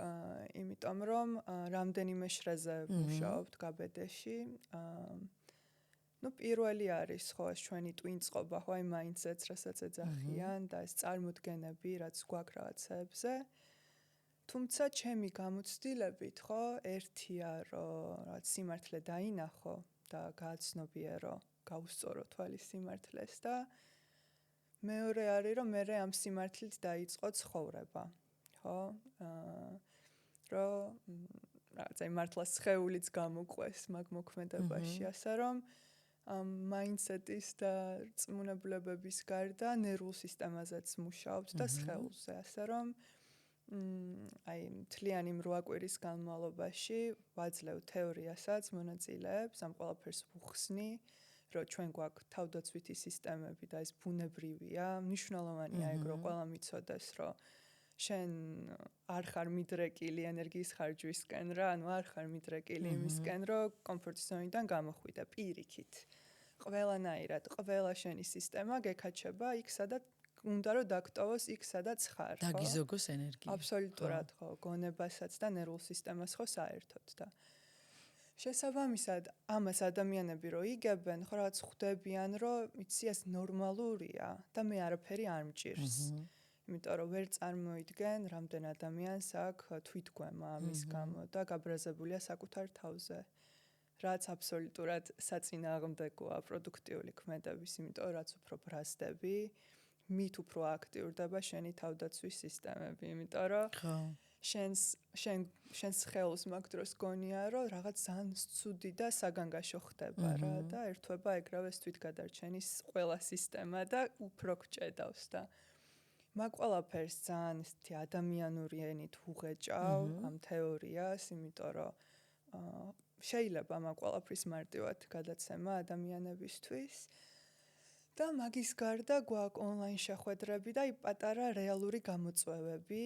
იმიტომ რომ რამდენიმე შრეზე მუშაობთ გაბედეში. პირველი არის ხო ეს ჩვენი ტვინწყობა, ხო აი mindset-ს, რასაც ეძახიან და ეს წარმოდგენები, რაც გვაქვს რაღაცებზე. თუმცა ჩემი გამოცდილებით, ხო, ერთია, რომ რაც სიმართლე დაინახო და გააცნობიერო, გაუსწორო თვალის სიმართლეს და მეორე არის, რომ მე ამ სიმართლით დაიწყო ცხოვრება, ხო? რომ რაღაც აი მართლა სხეულიც გამოყვეს მაგ მოქმედებაში, ასე რომ mindset-ის და რწმუნებულებების გარდა ნერვულ სისტემაზეც მუშაობთ და სხეულზე, ასე რომ აი მთლიანი 8 კვირის განმავლობაში ვაძლევ თეორიასაც მონაწილეებს, ამ ყველაფერს ვუხსნი, რომ ჩვენ გვაქვს თავდაცვითი სისტემები და ეს ბუნებრივია, მნიშვნელოვანია ეგ რომ ყველა მიცოდეს, რომ შენ არ ხარ მიდრეკილი ენერგიის ხარჯვისკენ რა, ანუ არ ხარ მიდრეკილი იმისკენ, რომ კომფორტის ზონიდან გამოხვიდე პირიქით. ყველანაირად, ყველა შენი სისტემა გეკაჩება იქ, სადაც უნდა რომ დაგტოვოს იქ, სადაც ხარ, ხო? დაგიზოგოს ენერგია. აბსოლუტურად, ხო, გონებასაც და ნერვულ სისტემას ხო საერთოდ და შესაბამისად, ამას ადამიანები რო იგებენ, ხო რაღაც ხვდებიან, რომ იცი ეს ნორმალურია და მე არაფერი არ მჭირს. იმიტომ რომ ვერ წარმოიდგენ, რამდენ ადამიანს აქვს თვითგვემა ამის გამო და გაბრაზებულია საკუთარ თავზე. რაც აბსოლუტურად საწინააღმდეგოა პროდუქტიული ქმედების, იმიტომ რომ რაც უფრო ბრაზდები, მით უფრო აქტიურდება შენი თავდაცვის სისტემები, იმიტომ რომ შენს ხელს მაგ დროს გონია, რომ რაღაც ძალიან ცუდი და საგანგაშო ხდება რა და ერთვება ეგრევე თვითგადარჩენის ყველა სისტემა და უფრო გჭედავს და მაგ ყველაფერს ძალიან ისეთი ადამიანური ენით უღეჭავ ამ თეორიას, იმიტომ რომ შეიძლება მაგ ყველაფრის მარტივად გადაცემა ადამიანებისთვის და მაგის გარდა გვაქვს ონლაინ შეხვედრები და პატარა რეალური გამოწვევები,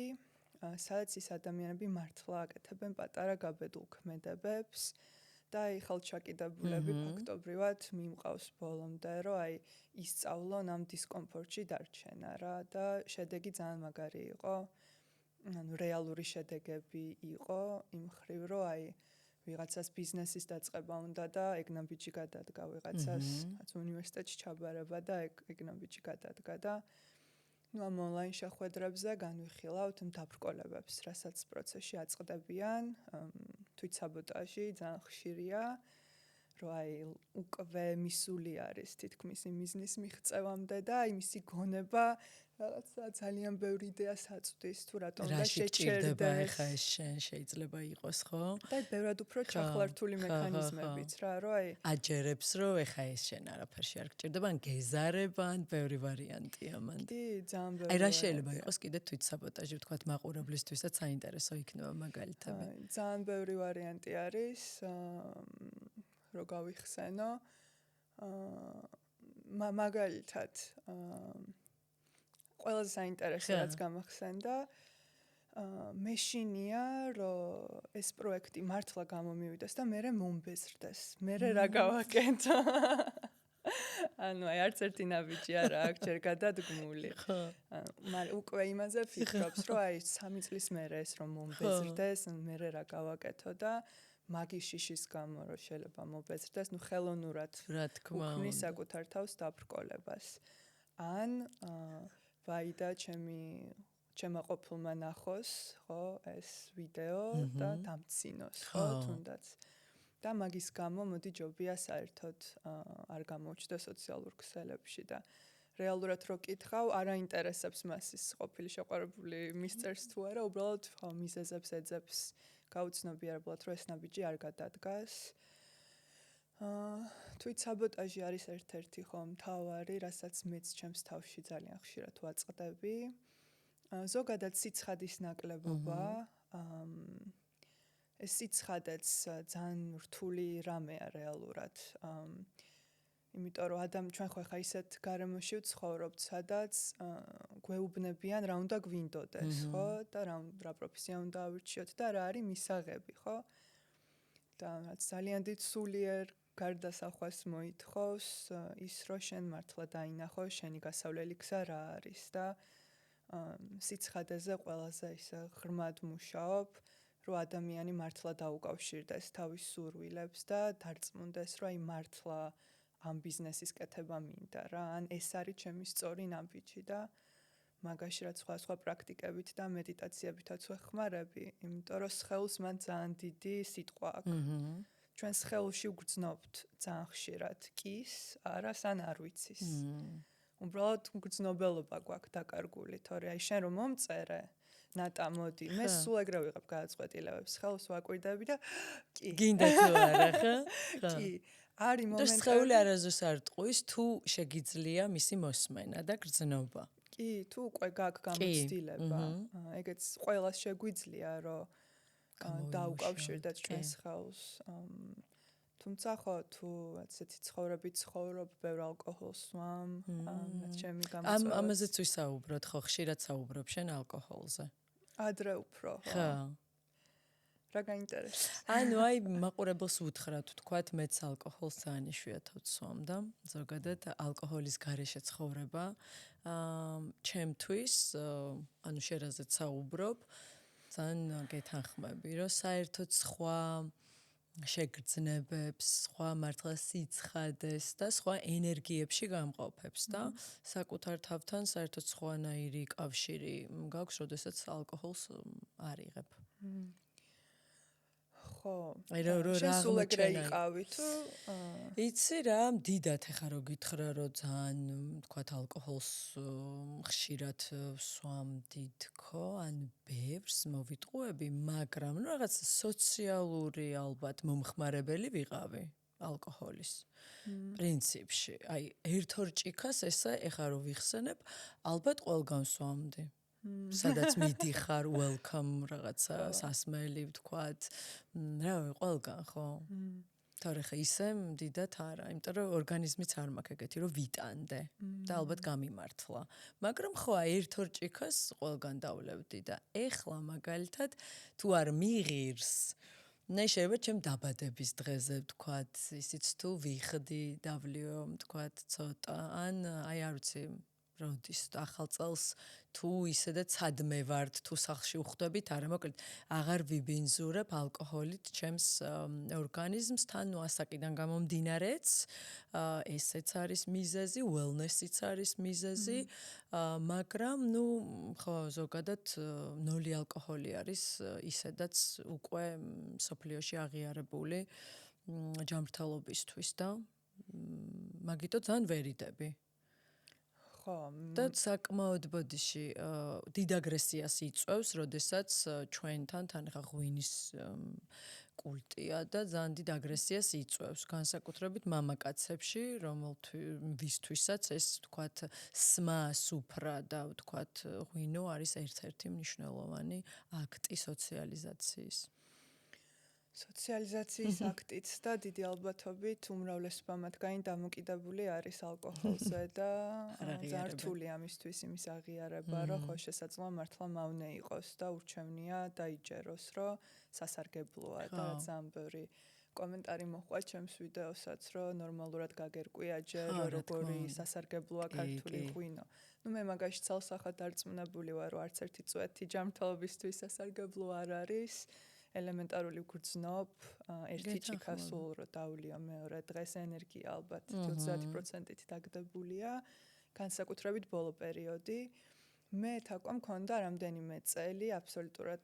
სადაც ის ადამიანები მართლა აკეთებენ პატარა გაბედულ ქმედებებს და აი ხელჩაკიდებულები ფაქტობრივად მიმყავს ბოლომდე, რომ აი ისწავლონ ამ დისკომფორტში დარჩენა რა და შედეგი ძალიან მაგარი იყო. ანუ რეალური შედეგები იყო იმ ხრივ, რომ აი ვიღაცას ბიზნესის დაწყება უნდა და ეგ ნაბიჯი გადადგა ვიღაცას, უნივერსიტეტში ჩაბარება და ეგ ნაბიჯი გადადგა და ამ ონლაინ შეხვედრებზე განვიხილავთ დაბრკოლებებს, რასაც პროცესში აწყდებიან, თვითსაბოტაჟი ძალიან ხშირია რომ აი უკვე მისული არის თითქმის იმიზნის მიღწევამდე და აი მისი გონება რაღაცა ძალიან ბევრი იდეას აწვდის თუ რატომ და შეჭერდება შეჭერდეს ხა ეს შენ შეიძლება იყოს ხო? და ბევრად უფრო ჩახლართული მექანიზმებიც რა რომ აი აჯერებს რომ ეხა ეს შენ არაფერში არ გჭირდება ან გეზარება ან ბევრი ვარიანტია მანდ. კი ძალიან ბევრი აი რა შეიძლება იყოს კიდე თვით საბოტაჟი ვთქვათ მაყურებლისთვისაც საინტერესო იქნება მაგალითები. ძალიან ბევრი ვარიანტი არის რომ გავიხსენო მაგალითად ყველაზე საინტერესო რაც გამახსენდა მეშინია რომ ეს პროექტი მართლა გამომივიდეს და მე მომბეზრდეს მე რა გავაკეთო ანუ აი არც ერთი ნაბიჯი არა აქ ჯერ გადადგმული მაგრამ უკვე იმაზე ფიქრობს რომ აი 3 წლის მერე ეს რომ მომბეზრდეს მე რა გავაკეთო და მაგის შიშის გამო რომ შეიძლება მომბეზრდეს ნუ ხელოვნურად რა თქმა უნდა უქმნის საკუთარ თავს დაბრკოლებას ან ვაიდა ჩემმა ყოფილმა ნახოს ხო ეს ვიდეო და დამცინოს ხო თუნდაც და მაგის გამო მოდი ჯობია საერთოდ არ გამოვჩნდა სოციალურ ქსელებში და რეალურად რო კითხავ არ აინტერესებს მას ის ყოფილი შეყვარებული მისწერს თუ არა უბრალოდ ხო მიზეზებს ეძებს გაუცნობიერებლად რომ ეს ნაბიჯი არ გადადგას თვით საბოტაჟი არის ერთ-ერთი ხო მთავარი რასაც მეც ჩემს თავში ძალიან ხშირად ვაწყდები ზოგადად სიცხადის ნაკლებობა ეს სიცხადეც ძალიან რთული რამეა რეალურად იმიტომ რომ ჩვენ ხო ხა ისეთ გარემოში ვცხოვრობთ სადაც გვეუბნებიან რა უნდა გვინდოდეს ხო და რა პროფესია უნდა ავირჩიოთ და რა არის მისაღები ხო და რაც ძალიან დიდ სულიერ გარდასახვას მოითხოვს ის რომ შენ მართლა დაინახო შენი გასავლელი გზა რა არის და სიცხადეზე ყველაზე ისე ღრმად მუშაობ რომ ადამიანი მართლა დაუკავშირდეს თავის სურვილებს და დარწმუნდეს რომ აი მართლა ამ ბიზნესის კეთება მინდა რა ან ეს არის ჩემი სწორი ნაბიჯი და მაგაში რაც სხვა პრაქტიკებით და მედიტაციებითაც ვეხმარები იმიტომ რომ სხეულს მან ძალიან დიდი სიტყვა აქვს ჩვენ სხეულში ვგრძნობთ ძალიან ხშირად კის არას ან არ ვიცის უბრალოდ გრძნობელობა გვაქვს დაკარგული თორე აი შენ რომ მომწერე ნატა მოდი მე სულ ეგრე ვიღებ გადაწყვეტილებებს ხელს ვაკვირდები და კი გინდა თუ არა ხო კი არის მომენტები და სხეული არაზუსტ არ ტყუის თუ შეგიძლია მისი მოსმენა და გრძნობა კი თუ უკვე გაქვს გამოცდილება ეგეც ყველას შეგვიძლია რომ დაუკავშირდეთ ჩვენს ხელს თუმცა ხო თუ ასეთი ცხოვრებით ცხოვრობ ბევრ ალკოჰოლს ვამ ჩემი გამოწვევა ამაზეც ვისაუბროთ ხო ხშირად საუბრობ შენ ალკოჰოლზე ადრე უფრო ხო რა გაინტერესებს ანუ აი მაყურებელს უთხრათ თქვათ მეც ალკოჰოლს ძალიან იშვიათად ვსვამ და ზოგადად ალკოჰოლის გარეშე ცხოვრება ჩემთვის ანუ შენ რაზეც საუბრობ ძალიან გეთანხმები რომ საერთოდ სხვა შეგრძნებებს, სხვა მართლა სიცხადეს და სხვა ენერგიებში გამყოფებს და საკუთარ თავთან საერთოდ სხვანაირი კავშირი გაქვს, როდესაც ალკოჰოლს არ იღებ. ხო. აი რა სულ ეგრე იყავი თუ იცი რა, დიდად ეხა რო გითხრა რომ ძალიან თქვათ ალკოჰოლს ხშირად ვსვამდით ხო, ან ბევრს მოვიტყუები, მაგრამ ну რაღაც სოციალური ალბათ მომხმარებელი ვიყავი ალკოჰოლის. პრინციპში, აი ერთ-ორ ჭიქას ესა ეხა რო ვიხსენებ, ალბათ ყველგან ვსვამდი. სადაც მიდიხარ welcome რაღაცა სასმელი ვთქვათ რა ყველგან ხო თორე ხა ისე დიდათ არა იმიტომ რომ ორგანიზმიც არ მაქვს ეგეთი რომ ვიტანდე და ალბათ გამიმართლა მაგრამ ხო ერთ-ორ ჭიქას ყველგან დავლევდი და ეხლა მაგალითად თუ არ მიღირს ნე შეიძლება ჩემ დაბადების დღეზე ვთქვათ ისიც თუ ვიხდი დავლიო ვთქვათ ცოტა ან აი არ ვიცი როდის ახალ წელს თუ ისედაც სადმე ვართ თუ სახლში უხვდებით არა მოკლედ აღარ ვიბინძურებ ალკოჰოლით ჩემს ორგანიზმს თან ნუ ასაკიდან გამომდინარეც ესეც არის მიზეზი wellness-იც არის მიზეზი მაგრამ ნუ ხო ზოგადად ნოლი ალკოჰოლი არის ისედაც უკვე სოფლიოში აღიარებული ჯანმრთელობისთვის და მაგიტო ძალიან ვერიდები. ხო, და საკმაოდ ბოდიში დიდ აგრესიას იწვევს, როდესაც ჩვენთან თან ხა ღვინის კულტია და ძალიან დიდ აგრესიას იწვევს, განსაკუთრებით მამაკაცებში, რომელთვისაც ეს თქვათ სმა, სუფრა და თქვათ ღვინო არის ერთ-ერთი მნიშვნელოვანი აქტი სოციალიზაციის. სოციალიზაციის აქტიც და დიდი ალბათობით უმრავლესობა მათგანი დამოკიდებული არის ალკოჰოლზე და ძალიან რთული ამისთვის იმის აღიარება, რომ ხო შესაძლოა მართლა მავნე იყოს და ურჩევნია დაიჯეროს, რომ სასარგებლოა და ძალიან ბევრი კომენტარი მოჰყვა ჩემს ვიდეოსაც, რომ ნორმალურად გაგერკვია ჯერ როგორი სასარგებლოა ქართული ღვინო. მე მაგაში ცალსახად დარწმუნებული ვარ, რომ არც ერთი წვეთი ჯანმრთელობისთვის სასარგებლო არ არის. ელემენტარული გრძნობ, ერთი ჭიქა სულ რო დავლიო მეორე დღეს ენერგია ალბათ 30%-ით დაგდებულია, განსაკუთრებით ბოლო პერიოდი. მე თაკვა მქონდა რამდენიმე წელი აბსოლუტურად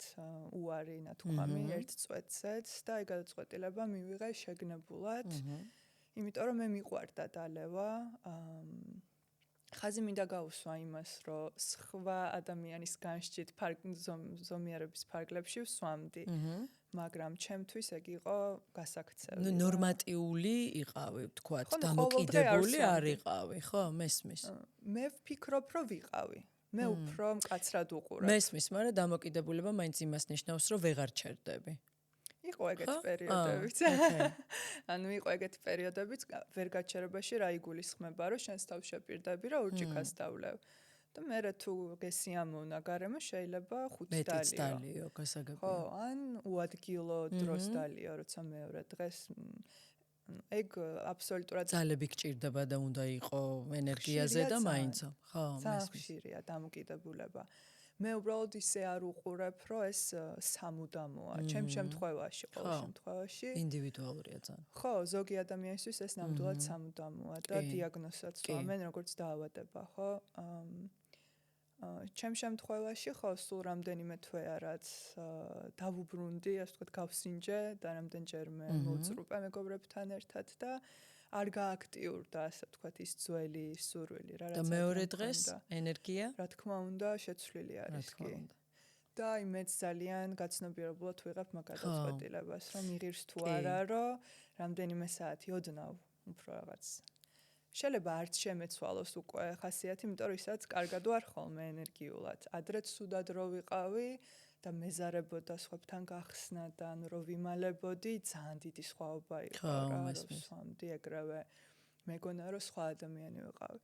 უარი ნათქვამი ერთ წვეთზეც და აი გადაწყვეტილება მივიღე შეგნებულად, იმიტომ რომ მე მიყვარდა დალევა. ხაზი მინდა გაუსვა იმას, რომ სხვა ადამიანის განსჭით ზომიერების ფარგლებში ვსვამდი, მაგრამ ჩემთვის ეგ იყო გასაქცევი. ნორმატიული იყავი, ვთქვათ, დამოკიდებული არ იყავი, ხო, მესმის. მე ვფიქრობ, რომ ვიყავი. მე უფრო მკაცრად უყურებ. მესმის, მაგრამ დამოკიდებულება მაინც იმას ნიშნავს, რომ ვეღარ ჩერდები. იყო ეგეთი პერიოდებიც. ანუ იყო ეგეთი პერიოდებიც, ვერ გაჩერებაში რა იგულისხმება, რომ შენს თავს შეპირდები, რომ ორჭიქას დავლევ. და მერე თუ გესიამოვნა გარემო შეიძლება 5 დალიო, გასაგებია. ხო, ან უადგილო დროს დალიო, როცა მეორე დღეს ეგ აბსოლუტურად ძალები გჭირდება და უნდა იყო ენერგიაზე და მაინც. ხო, მესმის. ხშირია დამოკიდებულება. მე უბრალოდ ისე არ უყურებ, რომ ეს სამუდამოა. ჩემ შემთხვევაში, ყოველ შემთხვევაში ინდივიდუალურია ძალიან. ხო, ზოგი ადამიანისთვის ეს ნამდვილად სამუდამოა და დიაგნოზსაც ვამენ, როგორც დაავადება, ხო? ჩემ შემთხვევაში ხო, სულ რამდენიმე თვე რაც დავუბრუნდი, ასე ვთქვათ, გავსინჯე და რამდენჯერ მე მოუწრუპე მეგობრებთან ერთად და არ გააქტიურდა, ასე ვთქვათ, ის ძველი სურვილი, რა რაც და მეორე დღეს ენერგია? რა თქმა უნდა, შეცვლილი არის კი. და აი მეც ძალიან გაცნობიერებულად ვიღებ მაგ გადაწყვეტილებას, რომ იღირს თუ არა, რომ რამდენიმე საათი ოდნავ უფრო რაღაც. შეიძლება არც შემეცვალოს უკვე ხასიათი, იმიტომ რომ ისაც კარგად ვარ ხოლმე ენერგიულად. ადრეც სუდად რო ვიყავი და მეზარებოდა სხვებთან გახსნა და ანუ რო ვიმალებოდი, ძალიან დიდი სხვაობა იყო რა, ვსვამდი ეგრევე. მეგონა რომ სხვა ადამიანი ვიყავი.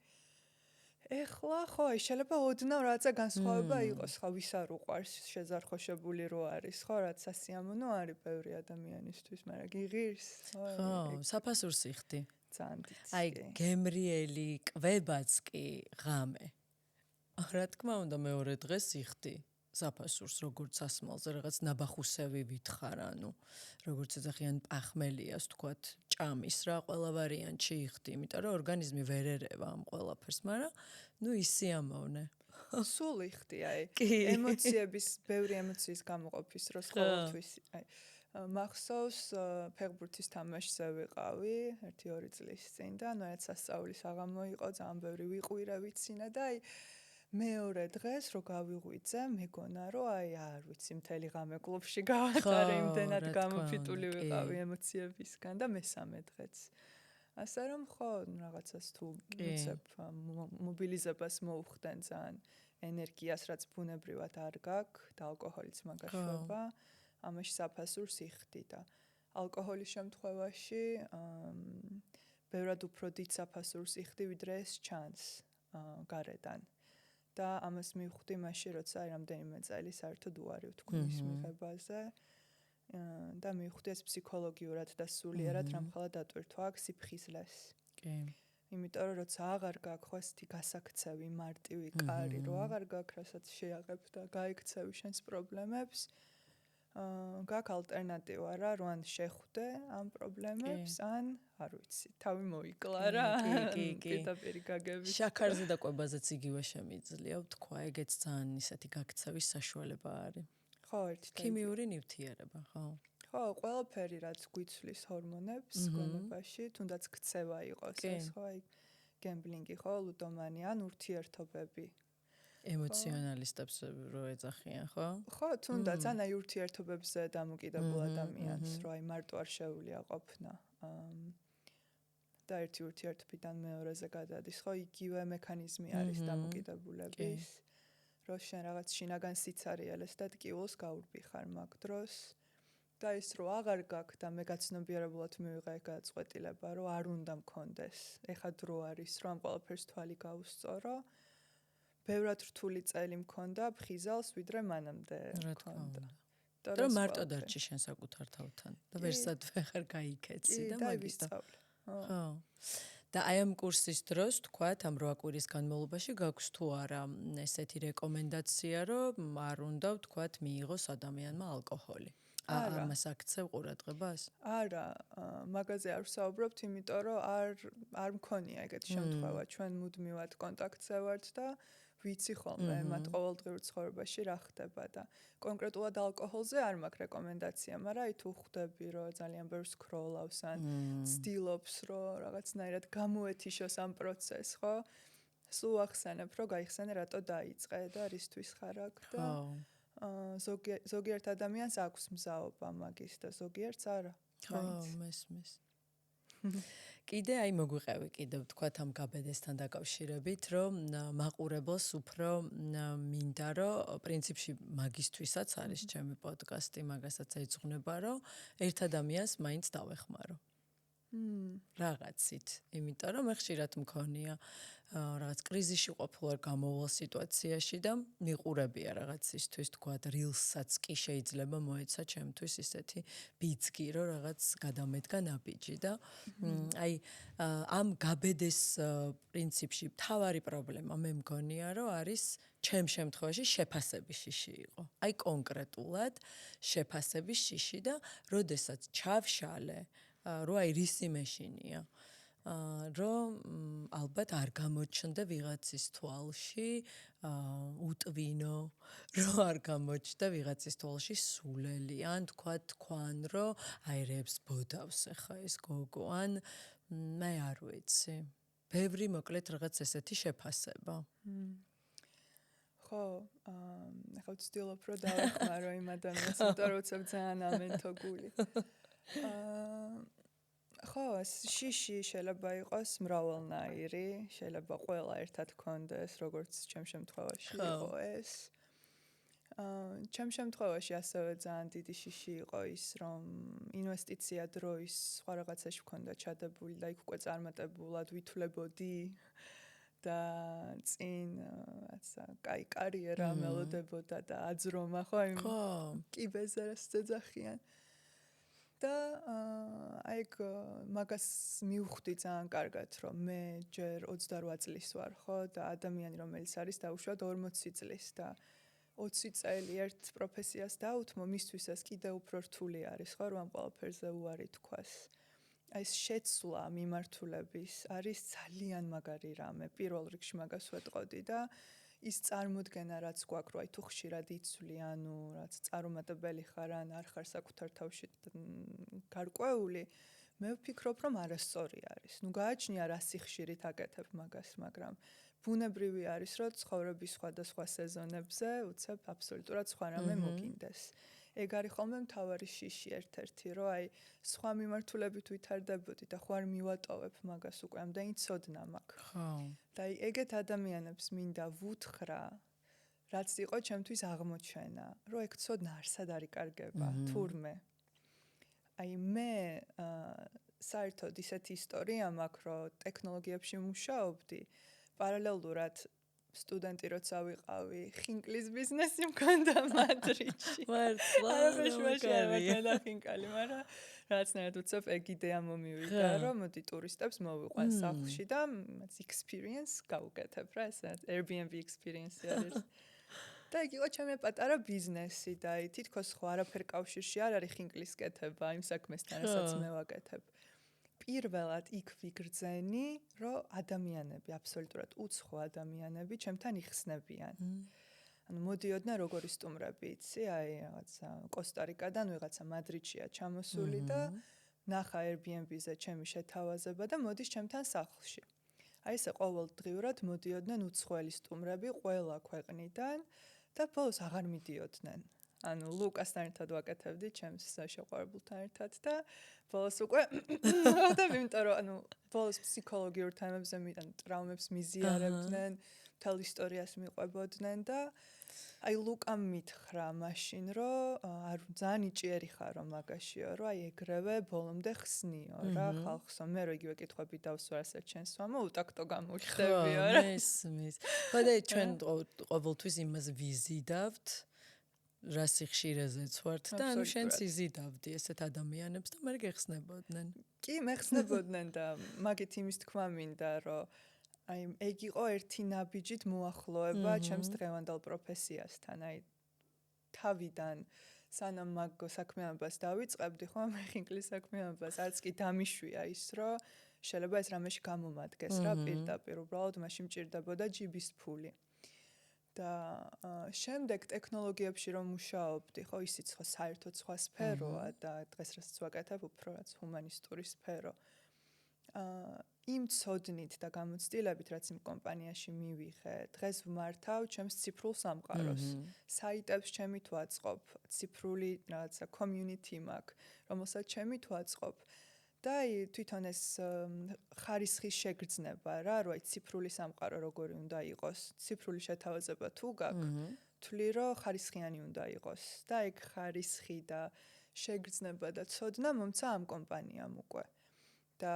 ეხლა ხო, შეიძლება ოდნავ რაღაცა განსხვავება იყოს, ხო, ვის არ უყვარს შეზარხოშებული რო არის, ხო, რაც სასიამოვნო არის ბევრი ადამიანისთვის, მაგრამ გიღირს, ხო, საფასურს იხდი. ძალიან დიდ. აი, გემრიელი კვებაც კი ღამე. რა თქმა უნდა, მეორე დღეს იხდი საფასურს, როგორც სასმელზე, რაღაც ნაბახუსევი ვითხარ, ანუ როგორც ეძახიან პახმელიას, თქვათ, ჭამის რა, ყველა ვარიანტში იხდი, იმიტომ რომ ორგანიზმი ვერ ერევა ამ ყველაფერს, მაგრამ ნუ ისიამოვნე. სულ იხდი, აი, ემოციების, ბევრი ემოციის გამოყოფის დროს ყოველთვის, აი მახსოვს ფეხბურთის თამაშზე ვიყავი 1-2 წლის წინ და ანუ ერთ სასწაულის აღამო იყო, ძალიან ბევრი ვიყვირე ვიცინე და აი მეორე დღეს რო გავიღვიძე, მეგონა რომ აი არ ვიცი მთელი ღამე კლუბში გავატარე, იმდენად გამოფიტული ვიყავი ემოციებისგან და მესამე დღეც. ასე რომ ხო, რაღაცას თუ ვიცებ, მობილიზებას მოუხდენ ძალიან ენერგიას, რაც ბუნებრივად არ გაქვს და ალკოჰოლიც მაგაშუება. ამაში საფასურს იხდი და ალკოჰოლის შემთხვევაში ბევრად უფრო დიდ საფასურს იხდი, ვიდრე ეს ჩანს გარედან. და ამას მივხვდი მაშინ, როცა აი რამდენიმე წელი საერთოდ უარი ვთქვი მის მიღებაზე და მივხვდი ეს ფსიქოლოგიურად და სულიერად რამხელა დატვირთვა აქვს სიფხიზლეს. კი. იმიტომ რომ როცა აღარ გაქვს ესეთი გასაქცევი, მარტივი კარი, რომ აღარ გაქვს რასაც შეაღებ და გაიქცევი შენს პრობლემებს, გაქვს ალტერნატივა რა, რო ან შეხვდე ამ პრობლემებს, ან არ ვიცი, თავი მოიკლა რა. პირდაპირ გაგები. შაქარზე და კვებაზეც იგივე შემიძლია, ვთქვა, ეგეც ძალიან ისეთი გაქცევის საშუალება არის. ხო, ერთი ქიმიური ნივთიერება, ხო. ხო, ყველაფერი რაც გვიცვლის ჰორმონებს გონებაში, თუნდაც ქცევა იყოს ეს, ხო, აი გემბლინგი ხო, ლუდომანია, ან ურთიერთობები. ემოციონალისტებს რო ეძახიან, ხო? ხო, თუნდაც ან აი ურთიერთობებზე დამოკიდებულ ადამიანს, რო აი მარტო არ შეუძლია ყოფნა. და ერთი ურთიერთობიდან მეორეზე გადადის, ხო, იგივე მექანიზმი არის დამოკიდებულების, რომ შენ რაღაც შინაგან სიცარიელეს და ტკივილს გაურბიხარ მაგ დროს. და ის რო აღარ გაქვს და მე გაცნობიერებულად მივიღე გადაწყვეტილება, რომ არ უნდა მქონდეს. ეხა დრო არის, რომ ამ ყველაფერს თვალი გაუსწორო. ბევრად რთული წელი მქონდა ფხიზალს, ვიდრე მანამდე მქონდა. და მარტო დარჩი შენ საკუთარ თავთან და ვერსად ვეღარ გაიქეცი და მაგისტო. ხო. და აი ამ კურსის დროს თქვათ ამ 8 კვირის განმავლობაში გაქვს თუ არა ესეთი რეკომენდაცია, რომ არ უნდა თქვათ მიიღოს ადამიანმა ალკოჰოლი. ამას აქცევ ყურადღებას? არა, მაგაზე არ ვსაუბრობთ, იმიტომ რომ არ მქონია ეგეთი შემთხვევა. ჩვენ მუდმივად კონტაქტზე ვართ და ვიცი ხოლმე მათ ყოველდღიურ ცხოვრებაში რა ხდება და კონკრეტულად ალკოჰოლზე არ მაქვს რეკომენდაცია, მაგრამ აი თუ ხვდები, რომ ძალიან ბევრს ქროლავს ან ცდილობს, რომ რაღაცნაირად გამოეთიშოს ამ პროცესს, ხო? სულ ახსენებ, რომ გაიხსენე რატო დაიწყე და რისთვის ხარ აქ და ზოგიერთ ადამიანს აქვს მზაობა მაგის და ზოგიერთს არა. ხო, მესმის. კიდე აი მოგვიყევი კიდევ თქვათ ამ გაბედესთან დაკავშირებით, რომ მაყურებელს უფრო მინდა, რომ პრინციპში მაგისთვისაც არის ჩემი პოდკასტი, მაგასაც ეძღვნება, რომ ერთ ადამიანს მაინც დავეხმარო. რაღაცით, იმიტომ რომ მე ხშირად მქონია რაღაც კრიზისში ყოფილვარ გამოვალ სიტუაციაში და მიყურებია რაღაცისთვის თქვათ რილსაც კი შეიძლება მოეცა ჩემთვის ისეთი ბიძგი რომ რაღაც გადამედგა ნაბიჯი და აი ამ გაბედეს პრინციპში მთავარი პრობლემა მე მგონია რომ არის ჩემ შემთხვევაში შეფასების შიში იყო. აი კონკრეტულად შეფასების შიში და როდესაც ჩავშალე რომ აი რისი მეშინია რომ ალბათ არ გამოჩნდა ვიღაცის თვალში უტვინო რომ არ გამოჩნდა ვიღაცის თვალში სულელი ან თქვან რომ აი რებს ბოდავს ახლა ეს გოგო ან მე არ ვიცი ბევრი მოკლედ რაღაც ესეთი შეფასება ხო ახლა ვცდილობ რომ დავეხმარო იმ ადამიანს იმიტომ რომ უცებ ძალიან ამენთო გული ხო, შიში შეიძლება იყოს მრავალნაირი, შეიძლება ყველა ერთად კონდეს, როგორც ჩემ შემთხვევაში იყო ეს. ჩემ შემთხვევაში ასევე ძალიან დიდი შიში იყო ის, რომ ინვესტიცია დროის სხვა რაღაცაში მქონდა ჩადებული და იქ უკვე წარმატებულად ვითვლებოდი და წინ კაი კარიერა მელოდებოდა და აძრომა ხო იმ კიბეზე რაც ეძახიან. და აი მაგას მივხვდი ძალიან კარგად, რომ მე ჯერ 28 წლის ვარ, ხო, და ადამიანი რომელიც არის დაუშვათ 40 წლის და 20 წელი ერთ პროფესიას დაუთმო, მისთვის ეს კიდევ უფრო რთული არის, ხო, რომ ამ ყველაფერზე უარი თქვას. აი ეს შეცვლა მიმართულების არის ძალიან მაგარი რამე. პირველ რიგში მაგას ვეტყოდი და ის წარმოდგენა რაც გვაქვს, რომ აი თუ ხშირად იცვლი, ანუ რაც წარუმატებელი ხარ ან არ ხარ საკუთარ თავში გარკვეული, მე ვფიქრობ, რომ არასწორი არის. ნუ გააჩნია რა სიხშირით აკეთებ მაგას, მაგრამ ბუნებრივი არის, რომ ცხოვრების სხვადასხვა სეზონებზე უცებ აბსოლუტურად სხვა რამე მოგინდეს. ეგ არის ხოლმე მთავარი შიში ერთ-ერთი, რომ აი სხვა მიმართულებით ვითარდებოდი და ხო არ მივატოვებ მაგას უკვე ამდენი ცოდნა მაქვს. ხო. და აი ეგეთ ადამიანებს მინდა ვუთხრა, რაც იყო ჩემთვის აღმოჩენა, რომ ეგ ცოდნა არსად არ იკარგება, თურმე. აი მე საერთოდ ისეთი ისტორია მაქვს, რომ ტექნოლოგიებში მუშაობდი, პარალელურად სტუდენტი როცა ვიყავი, ხინკლის ბიზნესი მქონდა მადრიდში. მართლა, მე ხინკალი, მაგრამ რაღაცნაირად უცებ ეგ იდეა მომივიდა, რომ მოდი ტურისტებს მოვიყვან სახლში და experience გავუკეთებ რა, ეს Airbnb experience არის. და იქ იყო ჩემი პატარა ბიზნესი და თითქოს ხო არაფერ კავშირში არ არის ხინკლის კეთება იმ საქმესთან, რასაც მე ვაკეთებ. პირველად იქ ვიგრძენი, რომ ადამიანები, აბსოლუტურად უცხო ადამიანები ჩემთან იხსნებიან. ანუ მოდიოდნენ როგორი სტუმრები, იცი, აი რაღაცა კოსტა-რიკადან ვიღაცა მადრიდშია ჩამოსული და ნახა Airbnb-ზე ჩემი შეთავაზება და მოდის ჩემთან სახლში. აი ესე ყოველდღიურად მოდიოდნენ უცხოელი სტუმრები ყველა ქვეყნიდან და ბოლოს აღარ მიდიოდნენ. ანუ ლუკასთან ერთად ვაკეთებდი ჩემს შეყვარებულთან ერთად და ბოლოს უკვე და იმიტომ რომ ანუ ბოლოს ფსიქოლოგიურ თემებზე ან ტრავმებს მიზიარებდნენ, მთელ ისტორიას მიყვებოდნენ და აი ლუკამ მითხრა მაშინ რომ არ ძალიან იჭიერი ხარო მაგაშიო რომ აი ეგრევე ბოლომდე ხსნიო რა ხალხსო მე რო იგივე კითხვები დავსვა ასე ჩემს მამო უტაქტო გამოვიხდებიო რა მის ხო და ჩვენ ყოველთვის იმას ვიზიდავთ რა სიხშირეზეც ვართ და ანუ შენც იზიდავდი ესეთ ადამიანებს და მე გეხსნებოდნენ კი მე ხსნებოდნენ და მაგით იმის თქმა მინდა რომ აი ეგ იყო ერთი ნაბიჯით მოახლოება ჩემს დღევანდელ პროფესიასთან აი თავიდან სანამ მაგ საქმიანობას დავიწყებდი ხო მე ხინკლის საქმიანობას არც კი დამიშვია ის რომ შეიძლება ეს რამეში გამომადგეს რა პირდაპირ უბრალოდ მაშინ მჭირდებოდა ჯიბის ფული და შემდეგ ტექნოლოგიებში რომ მუშაობდი ხო ისიც ხო საერთოდ სხვა სფეროა და დღეს რასაც ვაკეთებ უფრო რაც ჰუმანისტური სფერო იმ ცოდნით და გამოცდილებით რაც იმ კომპანიაში მივიღე დღეს ვმართავ ჩემს ციფრულ სამყაროს საიტებს ჩემი თვაწყობ ციფრული რაღაცა community მაქვს რომელსაც ჩემი თვაწყობ და თვითონ ეს ხარისხის შეგრძნება რა რომ აი ციფრული სამყარო როგორი უნდა იყოს ციფრული შეთავაზება თუ გაქვს თვლი რომ ხარისხიანი უნდა იყოს და ეგ ხარისხი და შეგრძნება და ცოდნა მომცა ამ კომპანიამ უკვე და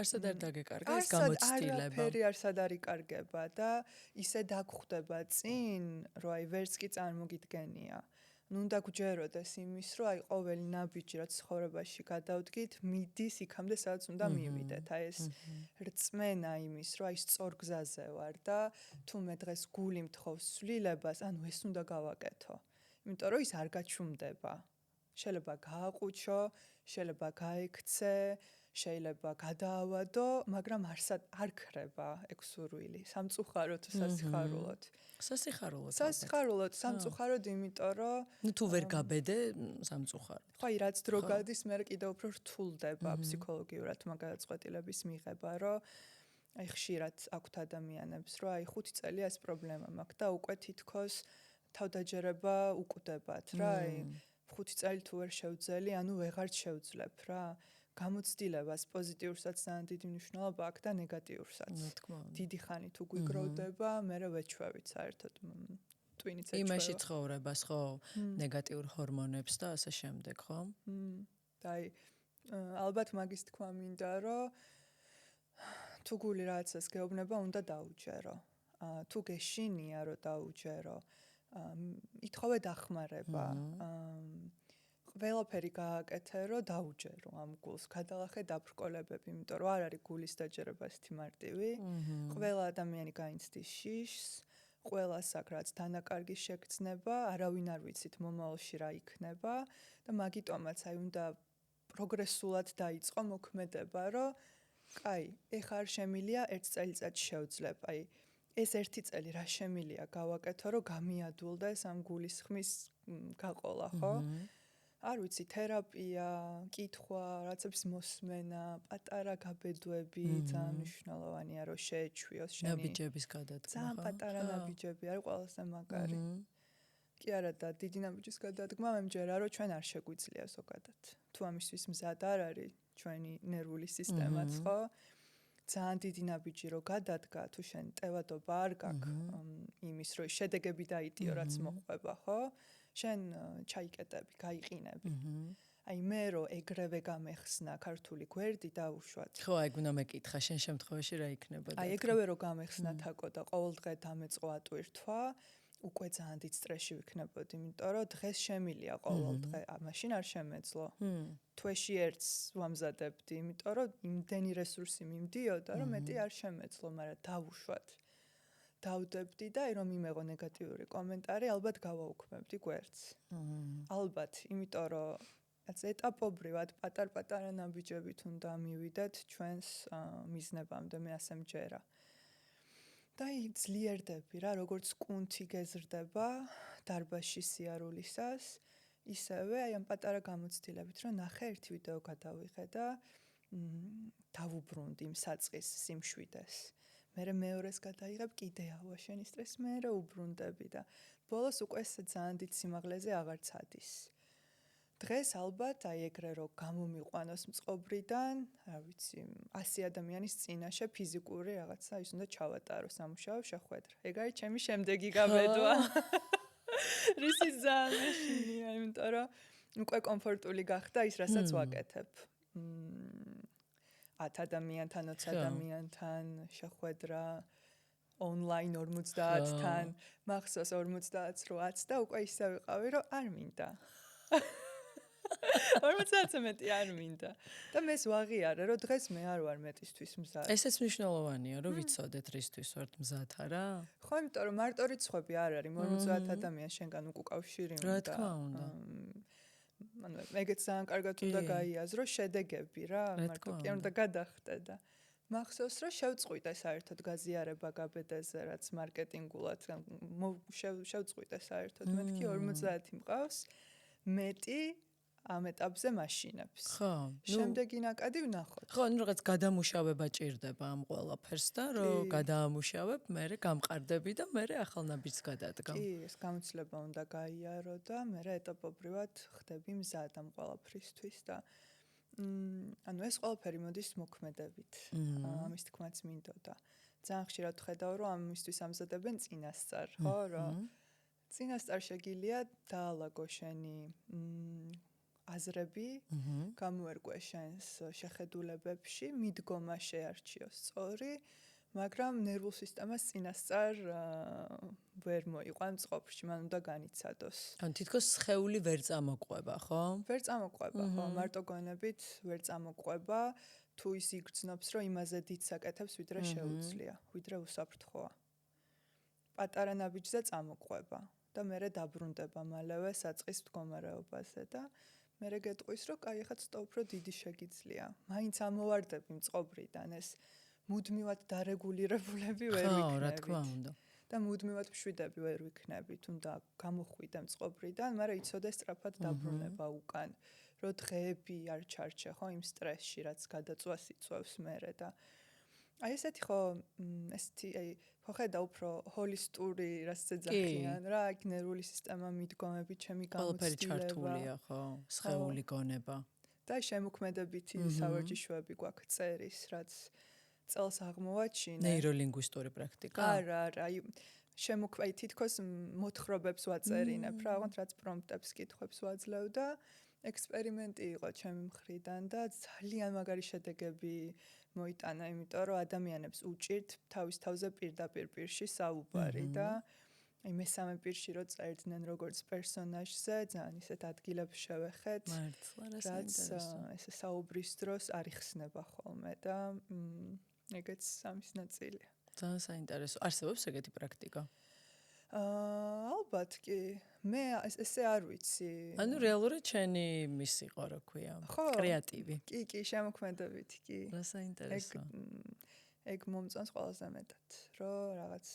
არსად არ დაგეკარგა ეს გამოცდილება. არაფერი არსად არ იკარგება და ისე დაგხვდება წინ, რომ აი ვერც კი წარმოგიდგენია. ნუ უნდა გჯეროდეს იმის, რომ აი ყოველი ნაბიჯი რაც ცხოვრებაში გადავდგით, მიდის იქამდე სადაც უნდა მივიდეთ. აი ეს რწმენა იმის, რომ აი სწორ გზაზე ვარ და თუ მე დღეს გული მთხოვს ცვლილებას, ანუ ეს უნდა გავაკეთო. იმიტომ რომ ის არ გაჩუმდება. შეიძლება გააყუჩო, შეიძლება გაექცე შეიძლება გადაავადო, მაგრამ არ ქრება ექსურვილი, სამწუხაროდ, სასიხარულოდ. სასიხარულოდ. სასიხარულოდ, სამწუხაროდ, იმიტომ რომ თუ ვერ გაბედე სამწუხაროდ. ხო, აი რაც დრო გადის, მე კიდევ უფრო რთულდება ფსიქოლოგიურად მაგალითწყვეტილების მიღება, რომ აი ხშირად აქვთ ადამიანებს, რომ აი 5 წელია ეს პრობლემა მაქვს და უკვე თითქოს თავდაჯერება უკვდებათ, რა, აი 5 წელი თუ ვერ შევძელი, ანუ ვეღარ შევძლებ, რა. გამოცდილებას პოზიტიურსაც ძალიან დიდი მნიშვნელობა აქვს და ნეგატიურსაც. დიდი ხანი თუ გვიგროვდება, მე რა ვეჩვევით საერთოდ ტვინიც ეჩვევა. იმაში ცხოვრებას ხო, ნეგატიურ ჰორმონებს და ასე შემდეგ, ხო? და აი ალბათ მაგის თქვა მინდა, რომ თუ გული რაღაცას გეუბნება, უნდა დაუჯერო. თუ გეშინია, რომ დაუჯერო, ითხოვე დახმარება. ყველაფერი გააკეთე, რომ დაუჯერო ამ გულს, გადალახე დაბრკოლებები, იმიტომ რომ არ არის გულის დაჯერება ისეთი მარტივი. ყველა ადამიანი გაიცდის შიშს, ყველას აქვს რაც დანაკარგის შეგრძნება, არავინ არ ვიცით მომავალში რა იქნება და მაგიტომაც აი უნდა პროგრესულად დაიწყო მოქმედება, რომ კაი, ეხლა არ შემილია 1 წელიწად შევძლებ, აი ეს 1 წელი რა შემილია გავაკეთო, რომ გამიადულდეს ამ გულის ხმის გაყოლა, ხო? არ ვიცი, თერაპია, კითხვა, რაცებს მოსმენა, პატარა გაბედვები, ძალიან მნიშვნელოვანია, რომ შეეჩვიოს შენი ნაბიჯების გადადგმა. ძალიან პატარა ნაბიჯები არის ყველაზე მაგარი. კი არა და დიდი ნაბიჯის გადადგმა მე მჯერა, რომ ჩვენ არ შეგვიძლია ზოგადად. თუ ამისთვის მზად არ არის ჩვენი ნერვული სისტემაც, ხო? ძალიან დიდი ნაბიჯი რო გადადგა, თუ შენ ტევადობა არ გაქვს იმის, რომ შედეგები დაიტიო, რაც მოყვება, ხო? შენ ჩაიკეტები, გაიყინები. აი მე რო ეგრევე გამეხსნა ქართული გვერდი დავუშვათ. ხო, აი გუნა მეკითხა, შენ შემთხვევაში რა იქნებოდა? აი ეგრევე რო გამეხსნა თაკო და ყოველდღე დამეწყო ატვირთვა, უკვე ძალიან დიდ სტრესში ვიქნებოდი, იმიტომ რომ დღეს შემილია ყოველდღე, მაშინ არ შემეძლო. თვეში ერთს ვამზადებდი, იმიტომ რომ იმდენი რესურსი მიმდიოდა, რომ მეტი არ შემეძლო, მაგრამ დავუშვათ. დავდებდი და რომ იმეღო ნეგატიური კომენტარი, ალბათ გავაუქმებდი გვერდს. ალბათ, იმიტომ რომ ეტაპობრივად პატარ-პატარა ნაბიჯებით უნდა მივიდეთ ჩვენს მიზნებამდე, მე ასე მჯერა. და ძლიერდები რა, როგორც კუნთი გეზრდება დარბაზში სიარულისას, ისევე აი ამ პატარა გამოცდილებით, რომ ნახე ერთი ვიდეო გადავიღე და დავუბრუნდი იმ საწყის სიმშვიდეს. მერე მეორეს გადაიღებ, კიდე ავაშენი სტრესი, მერე უბრუნდები და ბოლოს უკვე ძალიან დიდ სიმაღლეზე აღარ ცადის. დღეს ალბათ აი ეგრე რომ გამომიყვანოს მწყობრიდან, რა ვიცი, 100 ადამიანის წინაშე ფიზიკური რაღაცა ის უნდა ჩავატარო სამუშაო შეხვედრა. ეგ არის ჩემი შემდეგი გაბედვა. რისი ძალიან მეშინია, იმიტომ რომ უკვე კომფორტული გახდა ის, რასაც ვაკეთებ. 10 ადამიანთან, 20 ადამიანთან შეხვედრა ონლაინ 50-თან, მახსოვს 50-8 და უკვე ისე ვიყავი, რომ არ მინდა. 50-ზე მეტი არ მინდა. და მეს ვაღიარე, რომ დღეს მე არ ვარ მეტისთვის მზად. ესეც მნიშვნელოვანია, რომ ვიცოდეთ რისთვის ვართ მზად, არა? ხო, იმიტომ რომ მარტო რიცხვები არ არის, 50 ადამიანს შენგან უკავშირი უნდა. რა თქმა უნდა. ანუ ეგეც ძალიან კარგად უნდა გაიაზრო შედეგები რა, მარტო კი არ უნდა გადახტე და მახსოვს რომ შევწყვიტე საერთოდ გაზიარება გაბედაზე, რაც მარკეტინგულად შევწყვიტე საერთოდ, მეთქი 50 მყავს, მეტი ამ ეტაპზე მაშინებს. ხო, შემდეგი ნაკადი ვნახოთ. ხო, ანუ რაღაც გადამუშავება ჭირდება ამ ყველაფერს და რომ გადაამუშავებ, მერე გამყარდები და მერე ახალ ნაბიჯს გადადგამ. კი, ეს გამოცდილება უნდა გაიარო და მერე ეტაპობრივად ხდები მზად ამ ყველაფრისთვის და ანუ ეს ყველაფერი მოდის მოქმედებით. ამის თქმაც მინდოდა. ძალიან ხშირად ვხედავ, რომ ამისთვის ამზადებენ წინასწარ, ხო, რომ წინასწარ შეგიძლია დაალაგო შენი აზრები, გამოერკვე შენს შეხედულებებში, მიდგომა შეარჩიო სწორი, მაგრამ ნერვულ სისტემას წინასწარ ვერ მოიყვან წყობში, მან უნდა განიცადოს. ანუ თითქოს სხეული ვერ წამოყვება, ხო? ვერ წამოყვება, ხო, მარტო გონებით ვერ წამოყვება, თუ ის იგრძნობს, რომ იმაზე დიდ საკეთებს ვიდრე შეუძლია, ვიდრე უსაფრთხოა. პატარა ნაბიჯზე წამოყვება და მერე დაბრუნდება მალევე საწყის მდგომარეობაზე და მერე გეტყვის, რომ კაი, ახლა ცოტა უფრო დიდი შეგიძლია. მაინც ამოვარდები მწყობრიდან ეს მუდმივად დარეგულირებულები ვერ ვიქნებით. ხო, რა თქმა უნდა. და მუდმივად მშვიდები ვერ ვიქნებით, უნდა გამოხვიდე მწყობრიდან, მაგრამ იცოდე სწრაფად დაბრუნება უკან, რომ დღეები არ ჩარჩე, ხო, იმ სტრესში, რაც გადაწვას იწვევს მერე და აი ესეთი ხო, ესეთი აი ხო ხედა უფრო ჰოლისტური რაც ეძახიან რა, იქ ნერვული სისტემა, მიდგომები, ჩემი გამოცდილება. ყველაფერი ჩართულია, ხო, სხეული გონება. და შემოქმედებითი სავარჯიშოები გვაქვს წერის, რაც წელს აღმოვაჩინე. ნეიროლინგვისტური პრაქტიკა? არა, აი შემოქმედი თითქოს მოთხრობებს ვაწერინებ, რაღაც რაც პრომპტებს კითხვებს ვაძლევ და ექსპერიმენტი იყო ჩემი მხრიდან და ძალიან მაგარი შედეგები მოიტანა, იმიტომ რომ ადამიანებს უჭირთ თავის თავზე პირდაპირ პირში საუბარი და აი მესამე პირში რო წერდნენ როგორც პერსონაჟზე, ძალიან ისეთ ადგილებს შევეხეთ, რაც ესე საუბრის დროს არ იხსნება ხოლმე და ეგეც ამის ნაწილია. ძალიან საინტერესო. არსებობს ეგეთი პრაქტიკა? ალბათ კი. მე ესე არ ვიცი. ანუ რეალურად შენი მის იყო, რა ქვია, კრეატივი. კი, შემოქმედებითი, კი. რა საინტერესო. ეგ მომწონს ყველაზე მეტად, რომ რაღაც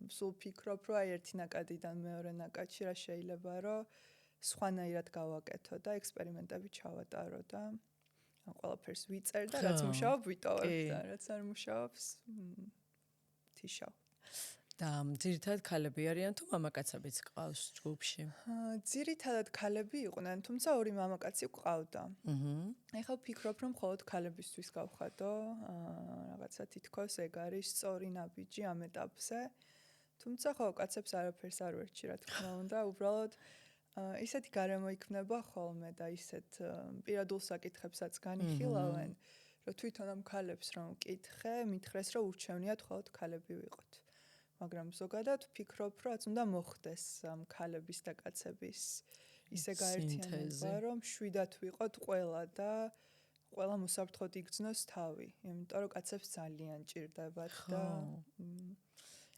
სულ ფიქრობ, რომ აი ერთი ნაკადიდან მეორე ნაკადში რა შეიძლება, რომ სხვანაირად გავაკეთო და ექსპერიმენტები ჩავატარო და ამ ყველაფერს ვიწერ და რაც მუშაობ ვიტოვებ და რაც არ მუშაობს თიშავ. და ძირითადად ქალები არიან თუ მამაკაცებიც ყავს ჯგუფში? ძირითადად ქალები იყვნენ, თუმცა ორი მამაკაცი გვყავდა. ეხლა ვფიქრობ, რომ მხოლოდ ქალებისთვის გავხადო, რაღაცა თითქოს ეგ არის სწორი ნაბიჯი ამ ეტაპზე. თუმცა ხო, კაცებს არაფერს არ ვერჩი, რა თქმა უნდა, უბრალოდ ისეთი გარემო იქნება ხოლმე და ისეთ პირადულ საკითხებსაც განიხილავენ, რომ თვითონ ამ ქალებს რომ ვკითხე, მითხრეს, რომ ურჩევნიათ მხოლოდ ქალები ვიყოთ. მაგრამ ზოგადად ვფიქრობ, რომ რაც უნდა მოხდეს ამ ქალების და კაცების ისე გაერთიანება, რომ შვიდად ვიყოთ ყველა და ყველა მოსაფრთხოდ იგრძნოს თავი, იმიტომ რომ კაცებს ძალიან ჭირდებათ და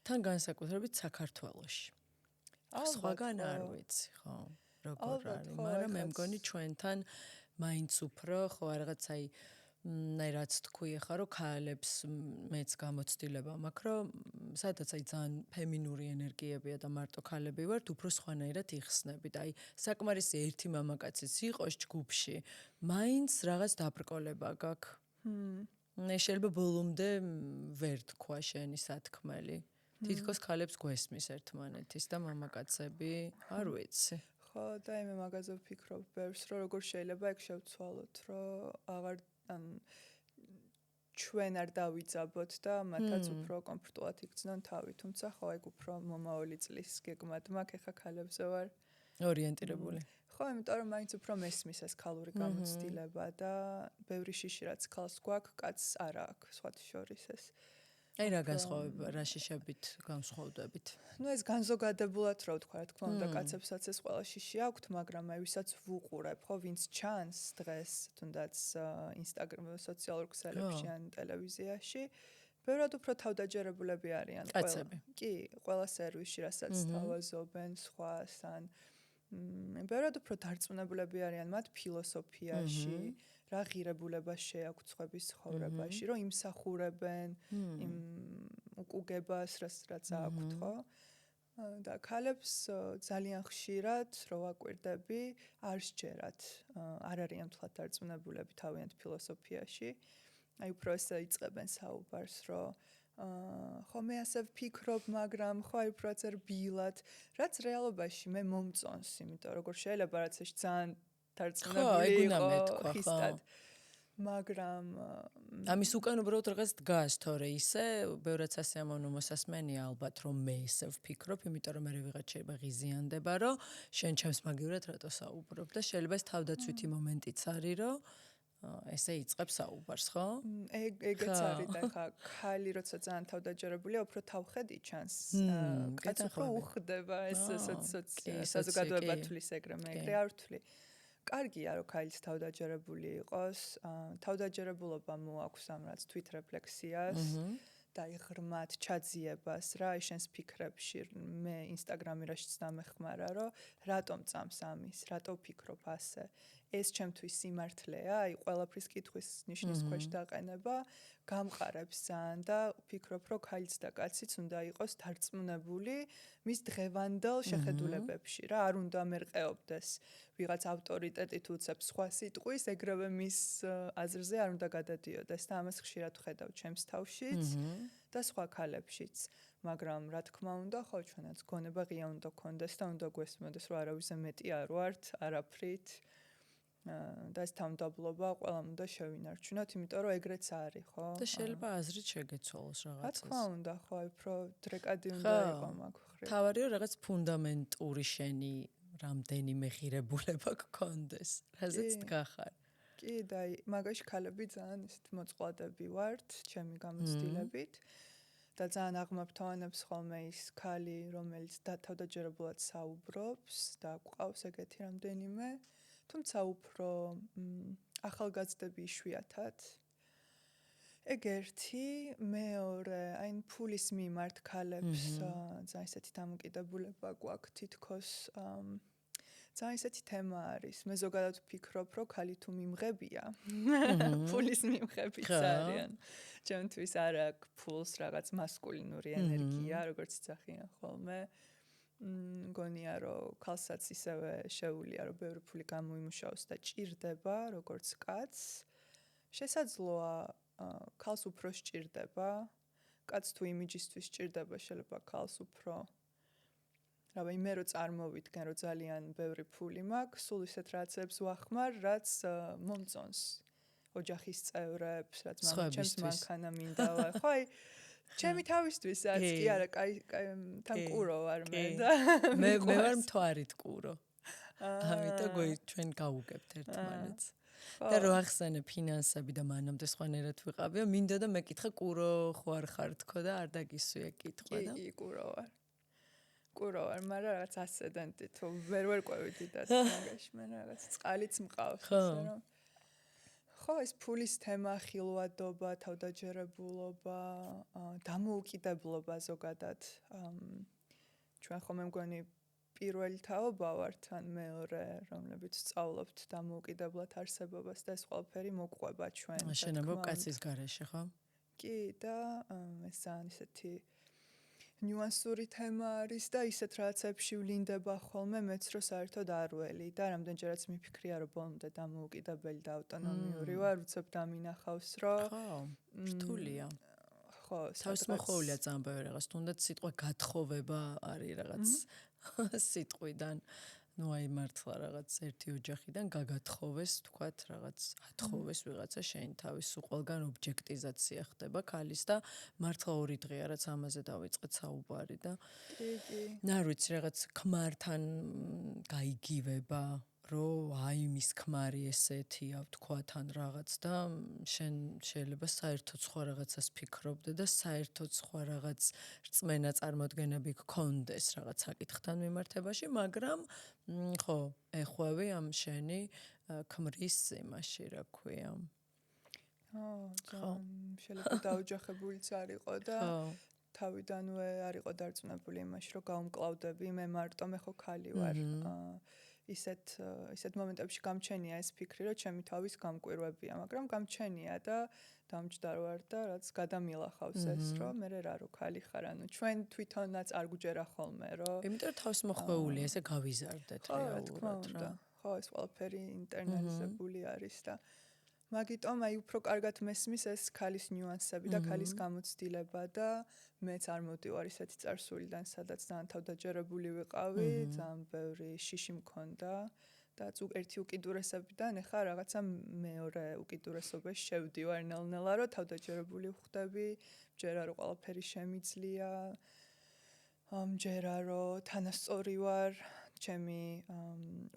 თან განსაკუთრებით საქართველოში. სხვაგან არ ვიცი, ხო, როგორ არის, მაგრამ მე მგონი ჩვენთან მაინც უფრო, ხო, რაღაც აი რაც თქვი ახლა რომ ქალებს მეც გამოცდილება მაქვს რომ სადაც აი ძალიან ფემინური ენერგიებია და მარტო ქალები ვართ უფრო სხვანაირად იხსნებით აი საკმარისი ერთი მამაკაციც იყოს ჯგუფში მაინც რაღაც დაბრკოლება გაქვს შეიძლება ბოლომდე ვერ თქვა შენი სათქმელი თითქოს ქალებს გვესმის ერთმანეთის და მამაკაცები არ ვიცი ხო და მე მაგაზე ვფიქრობ ბევრს რომ როგორ შეიძლება ეგ შევცვალოთ რომ ჩვენ არ დავიძაბოთ და მათაც უფრო კომფორტულად იქცნონ თავი თუმცა ხო ეგ უფრო მომავალი წლის გეგმად მაქვს ეხა ქალებზე ვარ ორიენტირებული ხო იმიტომ რომ მაინც უფრო მესმის ეს ქალური გამოცდილება და ბევრი შიში რაც ქალს გვაქვს კაცს არ აქვს სხვათა შორის ეს აი რა განსხვავება რა შიშებით განსხვავდებით ну ეს განზოგადებულად რა ვთქვა რა თქმა უნდა კაცებსაც ეს ყველა შიში აქვთ მაგრამ აი ვისაც ვუყურებ ხო ვინც ჩანს დღეს თუნდაც ინსტაგრამ სოციალურ ქსელებში ან ტელევიზიაში ბევრად უფრო თავდაჯერებულები არიან კაცები კი ყველა სერვისში რასაც თავაზობენ სხვას ან ბევრად უფრო დარწმუნებულები არიან მათ ფილოსოფიაში რა ღირებულება შეაქვთ სხვების ცხოვრებაში რომ იმსახურებენ იმ უკუგებას რაც აქვთ ხო და ქალებს ძალიან ხშირად რო ვაკვირდები არ სჯერათ არ არიან თლად დარწმუნებულები თავიანთ ფილოსოფიაში აი უფრო ესე იწყებენ საუბარს რომ ხო მე ასე ვფიქრობ მაგრამ ხო აი უფრო რბილად რაც რეალობაში მე მომწონს იმიტომ როგორ შეიძლება რაც ეს ძალიან დარწმუნებული იყო ხისტად მაგრამ ამის უკან უბრალოდ რაღაც დგას თორე ისე ბევრად სასიამოვნო მოსასმენია ალბათ რომ მე ესე ვფიქრობ იმიტომ რომ მე ვიღაც შეიძლება ღიზიანდება რომ შენ ჩემს მაგივრად რატო საუბრობ და შეიძლება ეს თავდაცვითი მომენტიც არის რომ ესე იწყებს საუბარს ხო? ეგეც არის და ხა ქალი როცა ძალიან თავდაჯერებულია უფრო თავხედი ჩანს კაც უფრო უხდება ეს საზოგადოება თulis ეგრე მე ეგრე არ ვთვლი კარგია რომ ქალის თავდაჯერებული იყოს თავდაჯერებულობა მოაქვს ამ რაც თვით რეფლექსიას და ღრმად ჩაძიებას რა აი შენს ფიქრებში მე ინსტაგრამი რაშიც დამეხმარა რომ რატომ წამს ამის რატო ვფიქრობ ასე ეს ჩემთვის სიმართლეა აი ყველაფრის კითხვის ნიშნის ქვეშ დაყენება გამყარებს ძალიან და ვფიქრობ რომ ქალიც და კაციც უნდა იყოს დარწმუნებული მის დღევანდელ შეხედულებებში რა არ უნდა მერყეობდეს ვიღაც ავტორიტეტით უცებს სხვა სიტყვის ეგრევე მის აზრზე არ უნდა გადადიოდეს და ამას ხშირად ვხედავ ჩემს თავშიც და სხვა ქალებშიც მაგრამ რა თქმა უნდა ხო ჩვენაც გონება ღია უნდა გქონდეს და უნდა გვესმოდეს რომ არავისზე მეტი არ ვართ არაფრით და ეს თავდაბლობა ყველამ უნდა შევინარჩუნოთ, იმიტომ რომ ეგრეც არის, ხო? და შეიძლება აზრით შეგეცვალოს რაღაცას. რა თქმა უნდა, ხო, უფრო დრეკადი უნდა იყო მაგ ხრით. თავარია რაღაც ფუნდამენტური შენი რამდენიმე ღირებულება გქონდეს. რაზეც დგახარ. კი, და მაგაში ქალები ძალიან ისეთ მოწყვლადები ვართ, ჩემი გამოცდილებით. და ძალიან აღმაფრთოვანებს ხოლმე ის ქალი, რომელიც თავდაჯერებულად საუბრობს და გვყავს ეგეთი რამდენიმე თუმცა უფრო ახალგაზრდები იშვიათად. ეგ ერთი, მეორე, აი ფულის მიმართ ქალებს ძალიან ისეთი დამოკიდებულება გვაქვს თითქოს ძალიან ისეთი თემა არის. მე ზოგადად ვფიქრობ, რომ ქალი თუ მიმღებია, ფულის მიმღებიც არიან. ჩემთვის არ აქვს ფულს რაღაც მასკულინური ენერგია, როგორც იცახიან ხოლმე. მგონია რომ ქალსაც ისევე შეუულია რომ ბევრი ფული გამოიმუშაოს და ჭირდება როგორც კაცს შესაძლოა ქალს უფრო სჭირდება კაცს თუ იმიჯისთვის სჭირდება შეიძლება ქალს უფრო რავი მე რო წარმოვიდგენ რომ ძალიან ბევრი ფული მაქვს სულ ისეთ რაღაცებს ვახმარ რაც მომწონს ოჯახის წევრებს რაც ჩემს მანქანა მინდა ხო აი ჩემი თავისთვის არც კი არა, კაი თან კურო ვარ მე და მე ვარ მთვარით კურო. ამიტომ ჩვენ გავუგებთ ერთმანეთს. და რო ახსენე ფინანსები და მანამდე სხვანაირად ვიყავია, მინდა და მეკითხა კურო ხო არ ხარ თქო და არ დაგისვია კითხვა და. კი, კურო ვარ. კურო ვარ, მაგრამ რაღაც ასცედენტი თუ ვერ ყვევიდი და მაგაში მე რაღაც წყალიც მყავს ასე რომ ხო ეს ფულის თემა ხილვადობა, თავდაჯერებულობა, დამოუკიდებლობა ზოგადად. ჩვენ ხომ მე მგონი პირველი თაობა ვართ ან მეორე, რომლებიც სწავლობთ დამოუკიდებლად არსებობას და ეს ყველაფერი მოყვება ჩვენ. შენება კაცის გარეშე, ხო? კი და ეს ძალიან ისეთი ნიუანსური თემა არის და ისეთ რაღაცებში ვლინდება ხოლმე მეც რო საერთოდ არ ველი და რამდენჯერაც მიფიქრია რომ ბოლომდე დამოუკიდებელი და ავტონომიური ვარ, უცებ დამინახავს რომ ხო, რთულია. ხო, თავისმოხვეულია ძალიან ბევრი რაღაც, თუნდაც სიტყვა გათხოვება არის რაღაც სიტყვიდან. Ну აი მართლა რაღაც ერთი ოჯახიდან გაგათხოვეს, თქვათ რაღაც ათხოვეს ვიღაცა შენ თავის ყველგან ობიექტიზაცია ხდება ქალის და მართლა ორი დღეა რაც ამაზე დავიწყეთ საუბარი და არ ვიცი რაღაც ქმართან გაიგივება რომ აი მის ქმარი ესეთია ვთქვათ ან რაღაც და შენ შეიძლება საერთოდ სხვა რაღაცას ფიქრობდე და საერთოდ სხვა რაღაც რწმენა წარმოდგენები გქონდეს რაღაც საკითხთან მიმართებაში, მაგრამ ხო, ეხვევი ამ შენი ქმრის იმაში, რა ქვია. შეიძლება დაოჯახებულიც არ იყო და თავიდანვე არ იყო დარწმუნებული იმაში, რომ გავუმკლავდები, მე მარტო მე ხო ქალი ვარ. ისეთ მომენტებში გამჩენია ეს ფიქრი, რომ ჩემი თავის გამკვირვებია, მაგრამ გამჩენია და დამჯდარ ვარ და რაც გადამილახავს ეს, რომ მე რა რო ქალი ხარ, ანუ ჩვენ თვითონაც არ გვჯერა ხოლმე, რომ იმიტომ რომ თავის მოხვეულია, ესე გავიზარდეთ რეალურად რა. ხო, ეს ყველაფერი ინტერნალიზებული არის და მაგიტომ აი უფრო კარგად მესმის ეს ქალის ნიუანსები და ქალის გამოცდილება და მეც არ მოდივარ ისეთი წარსულიდან, სადაც ძალიან თავდაჯერებული ვიყავი, ძალიან ბევრი შიში მქონდა და ერთი უკიდურესებიდან ეხლა რაღაცა მეორე უკიდურესობაში შევდივარ ნელ-ნელა, რომ თავდაჯერებული ვხდები, ჯერა რომ ყველაფერი შემიძლია, ჯერა რომ თანასწორი ვარ ჩემი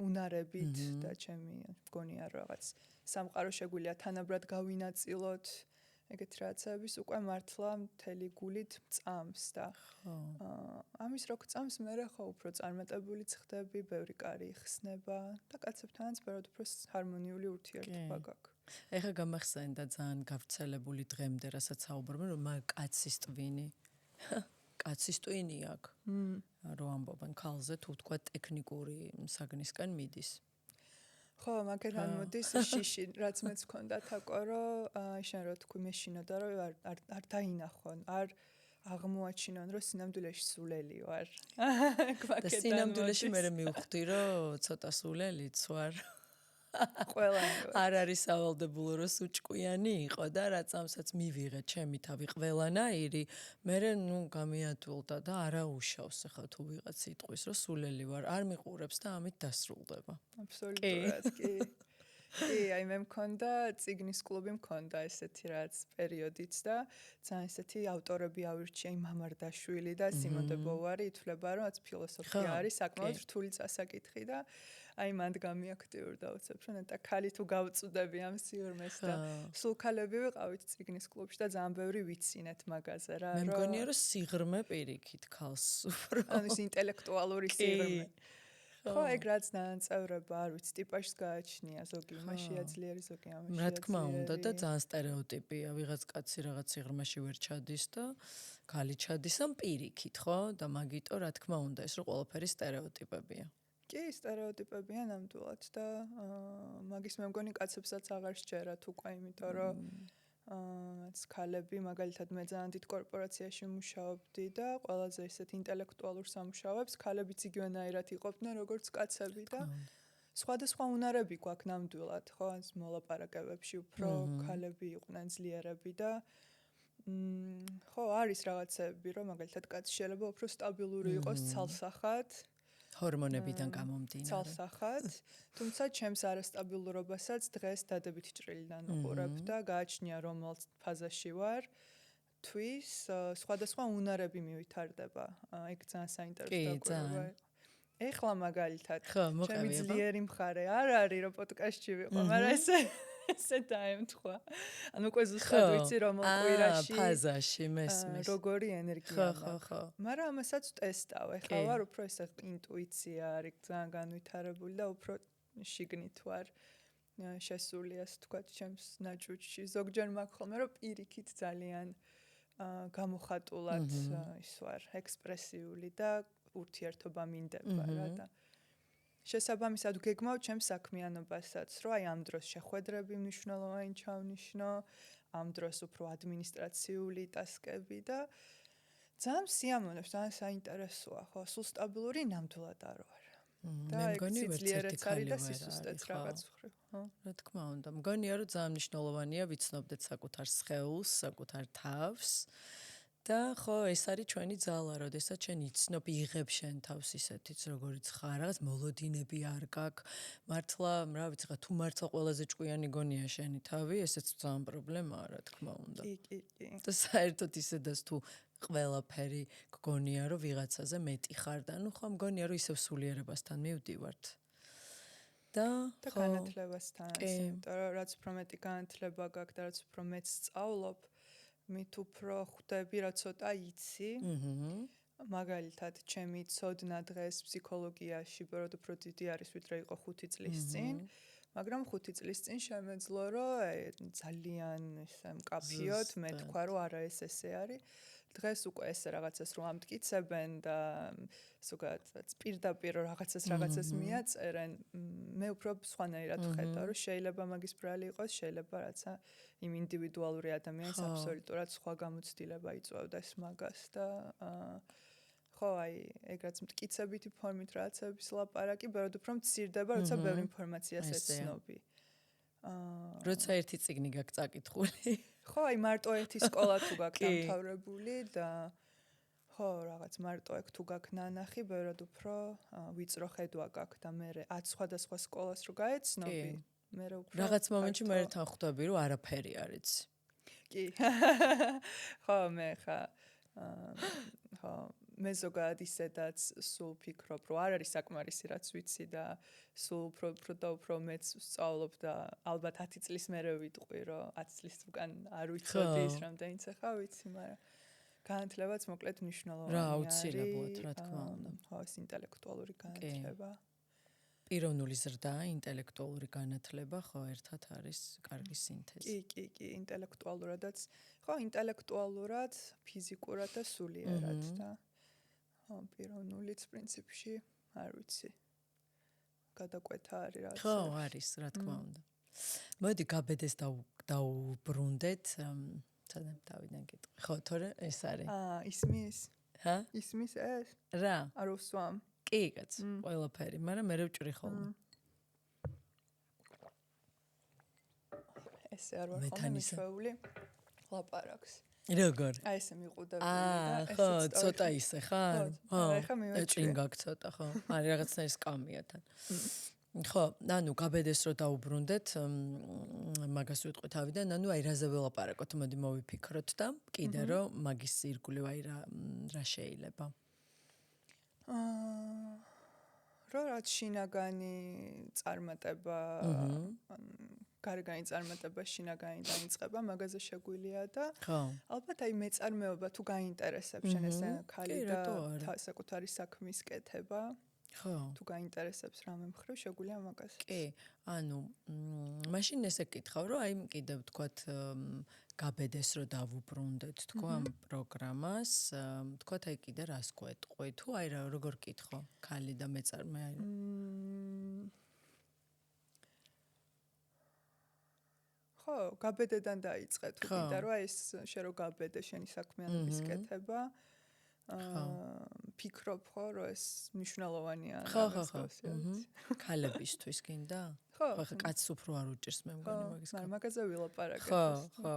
უნარებით და ჩემი მგონია რაღაც სამყარო შეგვიძლია თანაბრად გავინაწილოთ ეგეთ რაღაცების უკვე მართლა მთელი გულით წამს და ამის რო გწამს მე ხო უფრო წარმატებულიც ხდები, ბევრი კარი იხსნება და კაცებთანაც ბევრად უფრო ჰარმონიული ურთიერთობა გაქვს. ეხლა გამახსენდა ძალიან გავრცელებული დღემდე, რასაც საუბრობენ, რომ კაცის ტვინი. კაცის ტვინი აქვს. რო ამბობენ ქალზე თუ თქვა ტექნიკური საგნისკენ მიდის. ხო, მაგერან მოდის შიში, რაც მეც მქონდა თაკო, რომ შენ რო თქვი მეშინოდა, რომ არ დაინახონ, არ აღმოაჩინონ, რომ სინამდვილეში სულელი ვარ. და სინამდვილეში მე მივხვდი, რომ ცოტა სულელიც ვარ. ყველანი არ არის სავალდებულო რომ სუჭკვიანი იყო და რაც ამსაც მივიღე ჩემი თავი ყველანაირი, მე გამიატვილდა და არაუშავს ახლა თუ ვიღაც იტყვის რომ სულელი ვარ, არ მიყურებს და ამით დასრულდება. აბსოლუტურად კი. კი, აი მე მქონდა წიგნის კლუბი მქონდა ესეთი რაც პერიოდიც და ძალიან ესეთი ავტორები ავირჩია მამარდაშვილი და სიმონ დე ბოვარი ითვლება რომ ფილოსოფია არის საკმაოდ რთული წასაკითხი და აი მანდ გამიაქტიურდა უცებ რომ ნეტა ქალი თუ გავწუდები ამ სიურმეს და სულ ქალები ვიყავით წიგნის კლუბში და ძალიან ბევრი ვიცინეთ მაგაზე რა მე მგონია რომ სიღრმე პირიქით ქალს უფრო ანუ ის ინტელექტუალური სიღრმე ხო ეგ რაც ნაწევრება არ ვიცი ტიპაჟს გააჩნია ზოგი იმაშია ძლიერი ზოგი ამაშია რა თქმა უნდა და ძალიან სტერეოტიპია ვიღაც კაცი რაღაც სიღრმეში ვერ ჩადის და ქალი ჩადის ამ პირიქით ხო და მაგიტო რა თქმა უნდა ეს რო ყველაფერი სტერეოტიპებია კი სტერეოტიპებია ნამდვილად და მაგის მე მგონი კაცებსაც აღარ სჯერათ უკვე იმიტომ რომ ქალები მაგალითად მე ძალიან დიდ კორპორაციაში მუშაობდი და ყველაზე ისეთ ინტელექტუალურ სამუშაოებს ქალებიც იგივენაირად იყოფდნენ როგორც კაცები და სხვადასხვა უნარები გვაქვს ნამდვილად ხო ეს მოლაპარაკებებში უფრო ქალები იყვნენ ძლიერები და ხო არის რაღაცები რომ მაგალითად კაცი შეიძლება უფრო სტაბილური იყოს ცალსახად ჰორმონებიდან გამომდინარე. ცალსახად, თუმცა ჩემს არასტაბილურობასაც დღეს დადებითი ჭრილიდან ვყურებ და გააჩნია რომელ ფაზაში ვარ. თვის სხვადასხვა უნარები მივითარდება. ეგ ძალიან საინტერესო გვერდია. ეხლა მაგალითად ჩემი ძლიერი მხარე არ არის რომ პოდკასტში ვიყო, მაგრამ ესე დაემთხვა. ანუ უკვე ზუსტად ვიცი რომ კვირაში ფაზაში მესმის. როგორი ენერგია მაქვს. მაგრამ ამასაც ტესტავ. ეხლა ვარ უფრო ესე ინტუიცია არის ძალიან განვითარებული და უფრო შიგნით ვარ შესული ასე თქვა ჩემს ნაჭუჭში. ზოგჯერ მაქვს ხოლმე რომ პირიქით ძალიან გამოხატულად ის ვარ ექსპრესიული და ურთიერთობა მინდება რა და შესაბამისად გეგმავ ჩემს საქმიანობასაც, რომ აი ამ დროს შეხვედრები მნიშვნელოვანი ჩავნიშნო, ამ დროს უფრო ადმინისტრაციული ტასკები და ძალიან სიამოვნებს, ძალიან საინტერესოა, ხო, სულ სტაბილური ნამდვილად არ ვარ. მე მგონი ვერცერთი ხალი და სისუსტეც რაღაც მხრივ, ხო? რა თქმა უნდა, მგონია რომ ძალიან მნიშვნელოვანია ვიცნობდეთ საკუთარ სხეულს, საკუთარ თავს. და ხო, ეს არის ჩვენი ძალა, როდესაც შენ იცნობ, იღებ შენ თავს ისეთიც, როგორიც ხარ, რაღაც მოლოდინები არ გაქვს. მართლა, რა ვიცი, თუ მართლა ყველაზე ჭკვიანი გონია შენი თავი, ესეც ძალიან პრობლემაა, რა თქმა უნდა. კი. და საერთოდ ისედაც თუ ყველაფერი გგონია, რომ ვიღაცაზე მეტი ხარ და ხო, მგონია, რომ ისევ სულიერებასთან მივდივართ. და განათლებასთან, იმიტომ რომ რაც უფრო მეტი განათლება გაქვს და რაც უფრო მეც სწავლობ, მით უფრო ხვდები რა ცოტა იცი. მაგალითად, ჩემი ცოდნა დღეს ფსიქოლოგიაში ბოროტ უფრო დიდი არის, ვიდრე იყო 5 წლის წინ. მაგრამ 5 წლის წინ შემეძლო, რომ ძალიან ესე მკაფიოდ მე თქვა, რომ არა ესე არის. დღეს უკვე ესე რაღაცას რომ ამტკიცებენ და ზოგადად პირდაპირ რაღაცას მიაწერენ, მე უფრო სხვანაირად ვხედავ, რომ შეიძლება მაგის ბრალი იყოს, შეიძლება რაცა იმ ინდივიდუალური ადამიანის აბსოლუტურად სხვა გამოცდილება იწვევდეს მაგას და ხო, აი, ეგრაც მტკიცებითი ფორმით რაღაცების ლაპარაკი, ბევრად უფრო მცირდება, როცა ბევრი ინფორმაციას ეცნობი. როცა ერთი წიგნი გაქვს წაკითხული. ხო, აი მარტო ერთი სკოლა თუ გაქვს დამთავრებული და ხო, რაღაც მარტო ეგ თუ გაქვს ნანახი, ბევრად უფრო ვიწრო ხედვა გაქვს და მე 10 სხვადასხვა სკოლას რო გაეცნობი, მე უფრო რაღაც მომენტში მე თან ხვდები, რომ არაფერი არის. კი. ხო, მე მე ზოგადად ისედაც სულ ფიქრობ, რომ არ არის საკმარისი რაც ვიცი და სულ უფრო მეც ვსწავლობ და ალბათ 10 წლის მერე ვიტყვი, რომ 10 წლის უკან არ ვიცოდი ის რამდენიც ახლა ვიცი, მაგრამ განათლებაც მოკლედ მნიშვნელოვანია. რა აუცილებლად, რა თქმა უნდა. ხო, ეს ინტელექტუალური განათლება. პიროვნული ზრდა, ინტელექტუალური განათლება, ხო, ერთად არის კარგი სინთეზი. კი, ინტელექტუალურადაც, ხო, ინტელექტუალურად, ფიზიკურად და სულიერად და პიროვნულიც პრინციპში არ ვიცი. გადაკვეთა არის რა. ხო, არის, რა თქმა უნდა. მოდი გაბედეს დაუბრუნდეთ, სადამ თავიდან გეტყვი. ხო, თორე ეს არის. ისმის? ჰა? ისმის ეს? რა? არ უსვამ. კი, კაც, ყველაფერი, მაგრამ მე ვჭრი ხოლმე. ესე არ ვარ ხოლმე მიშვეული ლაპარაკს. როგორ? აი ესე მიყუდებული და ხო, ცოტა ისე ხარ? ხო, ეხა მივაჭრე. ჭრინ გაქვს ცოტა, ხო? არის რაღაცნაირი სკამია თან. ხო, ანუ გაბედეს რომ დაუბრუნდეთ, მაგას ვიტყვი თავიდან, ანუ აი რაზე ველაპარაკოთ, მოდი მოვიფიქროთ და კიდე რომ მაგის ირგვლივ აი რა შეიძლება. რო რაც შინაგანი წარმატება, გარეგანი წარმატება შინაგანი დაიწყება, მაგაზე შეგვილია და ალბათ აი მეწარმეობა თუ გაინტერესებს შენ ესე ქალი და საკუთარი საქმის კეთება, ხო, თუ გაინტერესებს რამე მხრივ შეგვიძლია მაგას. კი, ანუ მაშინ ესე გკითხავ, რომ აი კიდევ ვთქვათ გაბედეს რომ დავუბრუნდეთ თქო ამ პროგრამას, ვთქვათ აი კიდე რას გვეტყვი, თუ აი როგორ გკითხო, ქალი და მეწარმე აი ხო, გაბედედან დაიწყე თუ კიდე რომ ეს შე რო გაბედე შენი საქმიანობის კეთება. ფიქრობ ხო, რომ ეს მნიშვნელოვანია რაღაც. ქალებისთვის გინდა? ხო, ხა კაცს უფრო არ უჭირს მე მგონი მაგის. მაგრამ მაგაზე ვილაპარაკეთ. ხო.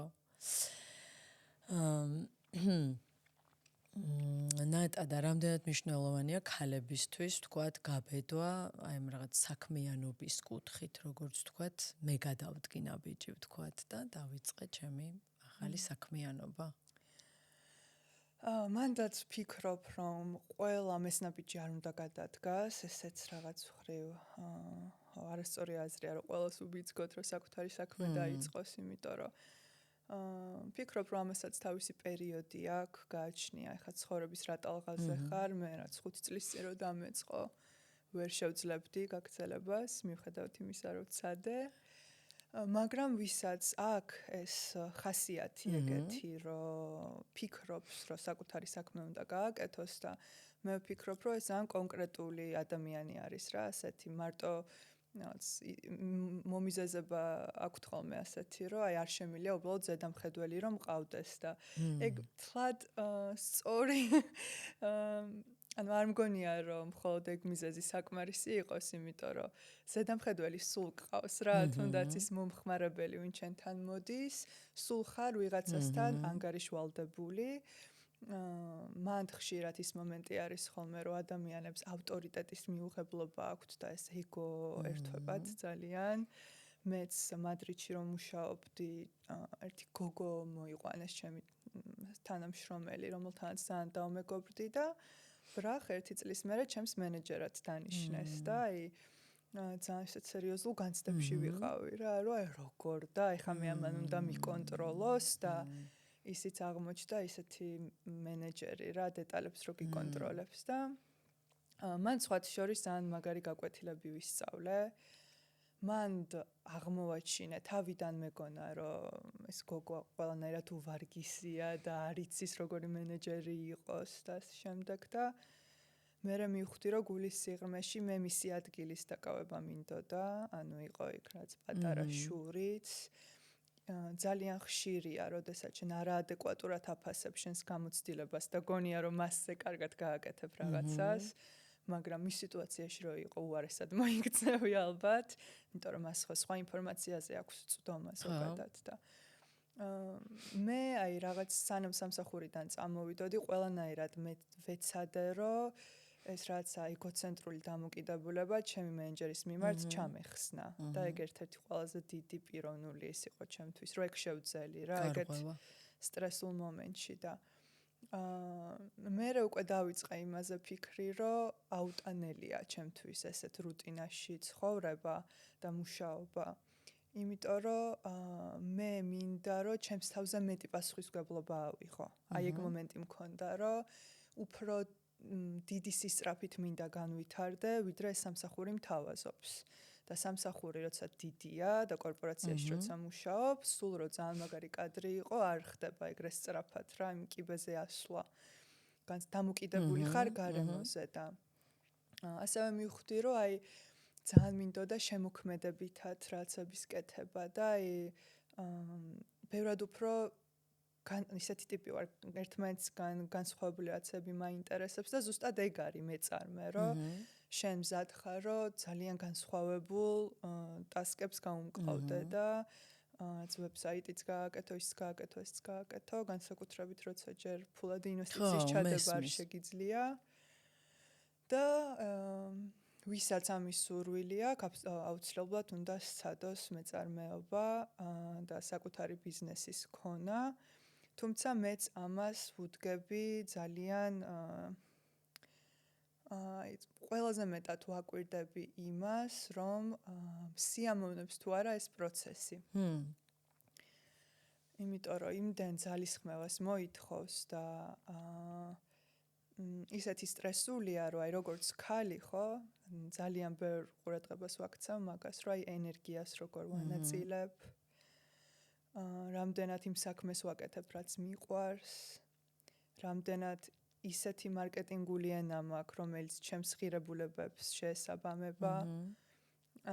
ნატა რამდენად მნიშვნელოვანია ქალებისთვის, თქვათ, გაბედვა, აი ამ რაღაც საქმიანობის კუთხით, როგორც თქვათ, მე გადავდგინა ბიჭი, თქვათ და დავიწყე ჩემი ახალი საქმიანობა. მანდაც ვფიქრობ, რომ ყველა მესნაბიჯი არ უნდა გადადგას, ესეც რაღაც ხრივ არასწორი აზრია, რომ ყველას უბიძგოთ, რომ საკუთარი საქმე დაიწყოს, იმიტომ რომ ვფიქრობ, რომ ამასაც თავისი პერიოდი აქვს, გააჩნია, ეხლა ცხოვრების რა ტალღაზე ხარ, მე რაც 5 წლის წინ რომ დამეწყო, ვერ შევძლებდი გაგრძელებას, მიუხედავად იმისა, რომ ვცადე. მაგრამ ვისაც აქვს ეს ხასიათი ეგეთი, რომ ფიქრობს, რომ საკუთარი საქმე უნდა გააკეთოს და მე ვფიქრობ, რომ ეს ძალიან კონკრეტული ადამიანი არის რა, ასეთი მარტო მომიზეზება აქვთ ხოლმე ასეთი, რომ აი არ შემილია უბრალოდ ზედამხედველი რომ მყავდეს და ეგ თლად სწორი ანუ არ მგონია რომ მხოლოდ ეგ მიზეზი საკმარისი იყოს, იმიტომ რომ ზედამხედველი სულ ყავს რა, თუნდაც ის მომხმარებელი ვინ ჩვენთან მოდის, სულ ხარ ვიღაცასთან ანგარიშვალდებული. მან ხშირად ის მომენტი არის ხოლმე, რომ ადამიანებს ავტორიტეტის მიუღებლობა აქვთ და ეს ეგო ერთვებად ძალიან. მეც მადრიდში რომ მუშაობდი, ერთი გოგო მოიყვანეს ჩემი თანამშრომელი, რომელთანაც ძალიან დავმეგობრდი და ბრახ ერთი წლის მერე ჩემს მენეჯერად დანიშნეს და აი ძალიან სერიოზულ განცდებში ვიყავი რა, რომ აი როგორ და ეხლა მე ამან უნდა მიკონტროლოს და ისიც აღმოჩნდა ისეთი მენეჯერი რა, დეტალებს რო გიკონტროლებს და მან სხვათა შორის ძალიან მაგარი გაკვეთილები ვისწავლე. მან აღმოვაჩინე თავიდან მეგონა რომ ეს გოგო ყველანაირად უვარგისია და არ იცის როგორი მენეჯერი იყოს და შემდეგ და მე მივხვდი რომ გულის სიღრმეში მე მისი ადგილის დაკავება მინდოდა, ანუ იყო იქ რაც პატარა შურიც. ძალიან ხშირია, როდესაც შენ არაადეკვატურად აფასებ შენს გამოცდილებას და გონია რომ მასზე კარგად გააკეთებ რაღაცას, მაგრამ ის სიტუაციაში რო იყო უარესად მოიქცევი ალბათ, იმიტომ რომ მას სხვა ინფორმაციაზე აქვს წვდომა ზოგადად და მე აი რაღაც სანამ სამსახურიდან წამოვიდოდი, ყველანაირად მე ვეცადე რომ ეს რაც ეგოცენტრული დამოკიდებულება ჩემი მენეჯერის მიმართ ჩამეხსნა და ეგ ერთ-ერთი ყველაზე დიდი პიროვნული ის იყო ჩემთვის, რომ ეგ შევძელი რა, ეგეთ სტრესულ მომენტში და მე უკვე დავიწყე იმაზე ფიქრი, რომ აუტანელია ჩემთვის ესეთ რუტინაში ცხოვრება და მუშაობა. იმიტომ რომ მე მინდა რომ ჩემს თავზე მეტი პასუხისმგებლობა ავიღო. აი ეგ მომენტი მქონდა, რომ უფრო დიდი სისწრაფით მინდა განვითარდე, ვიდრე სამსახური მთავაზობს. და სამსახური როცა დიდია და კორპორაციაში როცა მუშაობ, სულ რო ძალიან მაგარი კადრი იყო, არ ხდება ეგრე სწრაფად რა, იმ კიბეზე ასვლა. დამოკიდებული ხარ გარემოზე და ასევე მივხვდი, რომ აი ძალიან მინდოდა შემოქმედებითად რაღაცების კეთება და აი ბევრად უფრო ისეთი ტიპი ვარ, ერთმანეთს განსხვავებული რაღაცები მაინტერესებს და ზუსტად ეგ არის მეწარმე, რომ შენ მზად ხარ, რომ ძალიან განსხვავებულ ტასკებს გაუმკლავდე და რაც ვებსაიტიც გააკეთო, ისიც გააკეთო, ესეც გააკეთო, განსაკუთრებით როცა ჯერ ფულად ინვესტიციის ჩადება არ შეგიძლია. და ვისაც ამის სურვილი აქვს, აუცილებლად უნდა სცადოს მეწარმეობა და საკუთარი ბიზნესის ქონა. თუმცა მეც ამას ვუდგები ძალიან ყველაზე მეტად ვაკვირდები იმას, რომ სიამოვნებს თუ არა ეს პროცესი. იმიტომ რომ იმდენ ძალისხმევას მოითხოვს და ისეთი სტრესულია, რომ აი როგორც ქალი ხო, ძალიან ბევრ ყურადღებას ვაქცევ მაგას, რომ აი ენერგიას როგორ ვანაწილებ. რამდენად იმ საქმეს ვაკეთებ, რაც მიყვარს, რამდენად ისეთი მარკეტინგული ენა მაქვს, რომელიც ჩემს ღირებულებებს შეესაბამება.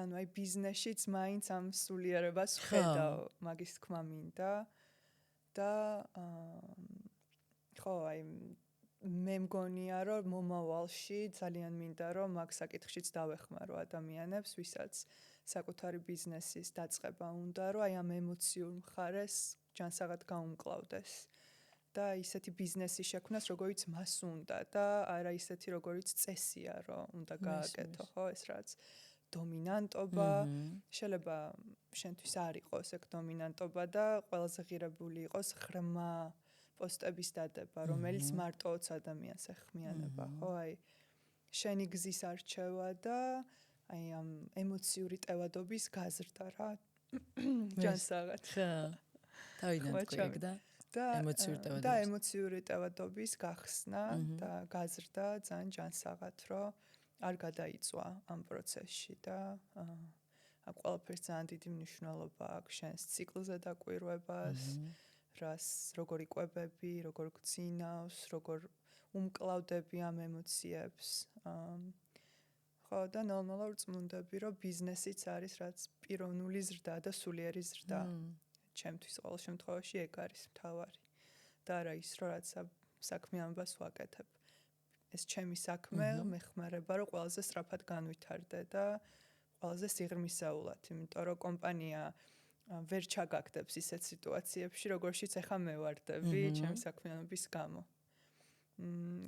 ანუ აი ბიზნესშიც მაინც ამ სულიერებას ვხედავ, მაგის თქმა მინდა. და ხო, აი მე მგონია, რომ მომავალში ძალიან მინდა, რომ მაგ საკითხშიც დავეხმარო ადამიანებს, ვისაც საკუთარი ბიზნესის დაწყება უნდა, რომ აი ამ ემოციურ მხარეს ჯანსაღად გაუმკლავდეს. და ისეთი ბიზნესი შექმნას, როგორიც მას უნდა და არა ისეთი, როგორიც წესია, რომ უნდა გააკეთო, ხო, ეს რაც დომინანტობა, შეიძლება შენთვის არ იყოს ეგ დომინანტობა და ყველაზე ღირებული იყოს ღრმა პოსტების დადება, რომელიც მარტო 20 ადამიანს ეხმიანება, ხო, აი შენი გზის არჩევა და აი ამ ემოციური ტევადობის გაზრდა რა. ჯანსაღად. ხო. თავიდან თქვი ეგ და ემოციური ტევადობის გახსნა და გაზრდა ძალიან ჯანსაღად, რომ არ გადაიწვა ამ პროცესში და აქ ყველაფერს ძალიან დიდი მნიშვნელობა აქვს შენს ციკლზე დაკვირვებას, რას როგორ იკვებები, როგორ გძინავს, როგორ უმკლავდები ამ ემოციებს. ხო და ნელ-ნელა ვწმუნდები, რომ ბიზნესიც არის რაც პიროვნული ზრდა და სულიერი ზრდა. ჩემთვის ყოველ შემთხვევაში ეგ არის მთავარი. და არა ის, რომ რაც საქმიანობას ვაკეთებ. ეს ჩემი საქმე მეხმარება, რომ ყველაზე სწრაფად განვითარდე და ყველაზე სიღრმისეულად, იმიტომ რომ კომპანია ვერ ჩაგაგდებს ისეთ სიტუაციებში, როგორშიც ახლა მე ვარდები ჩემი საქმიანობის გამო.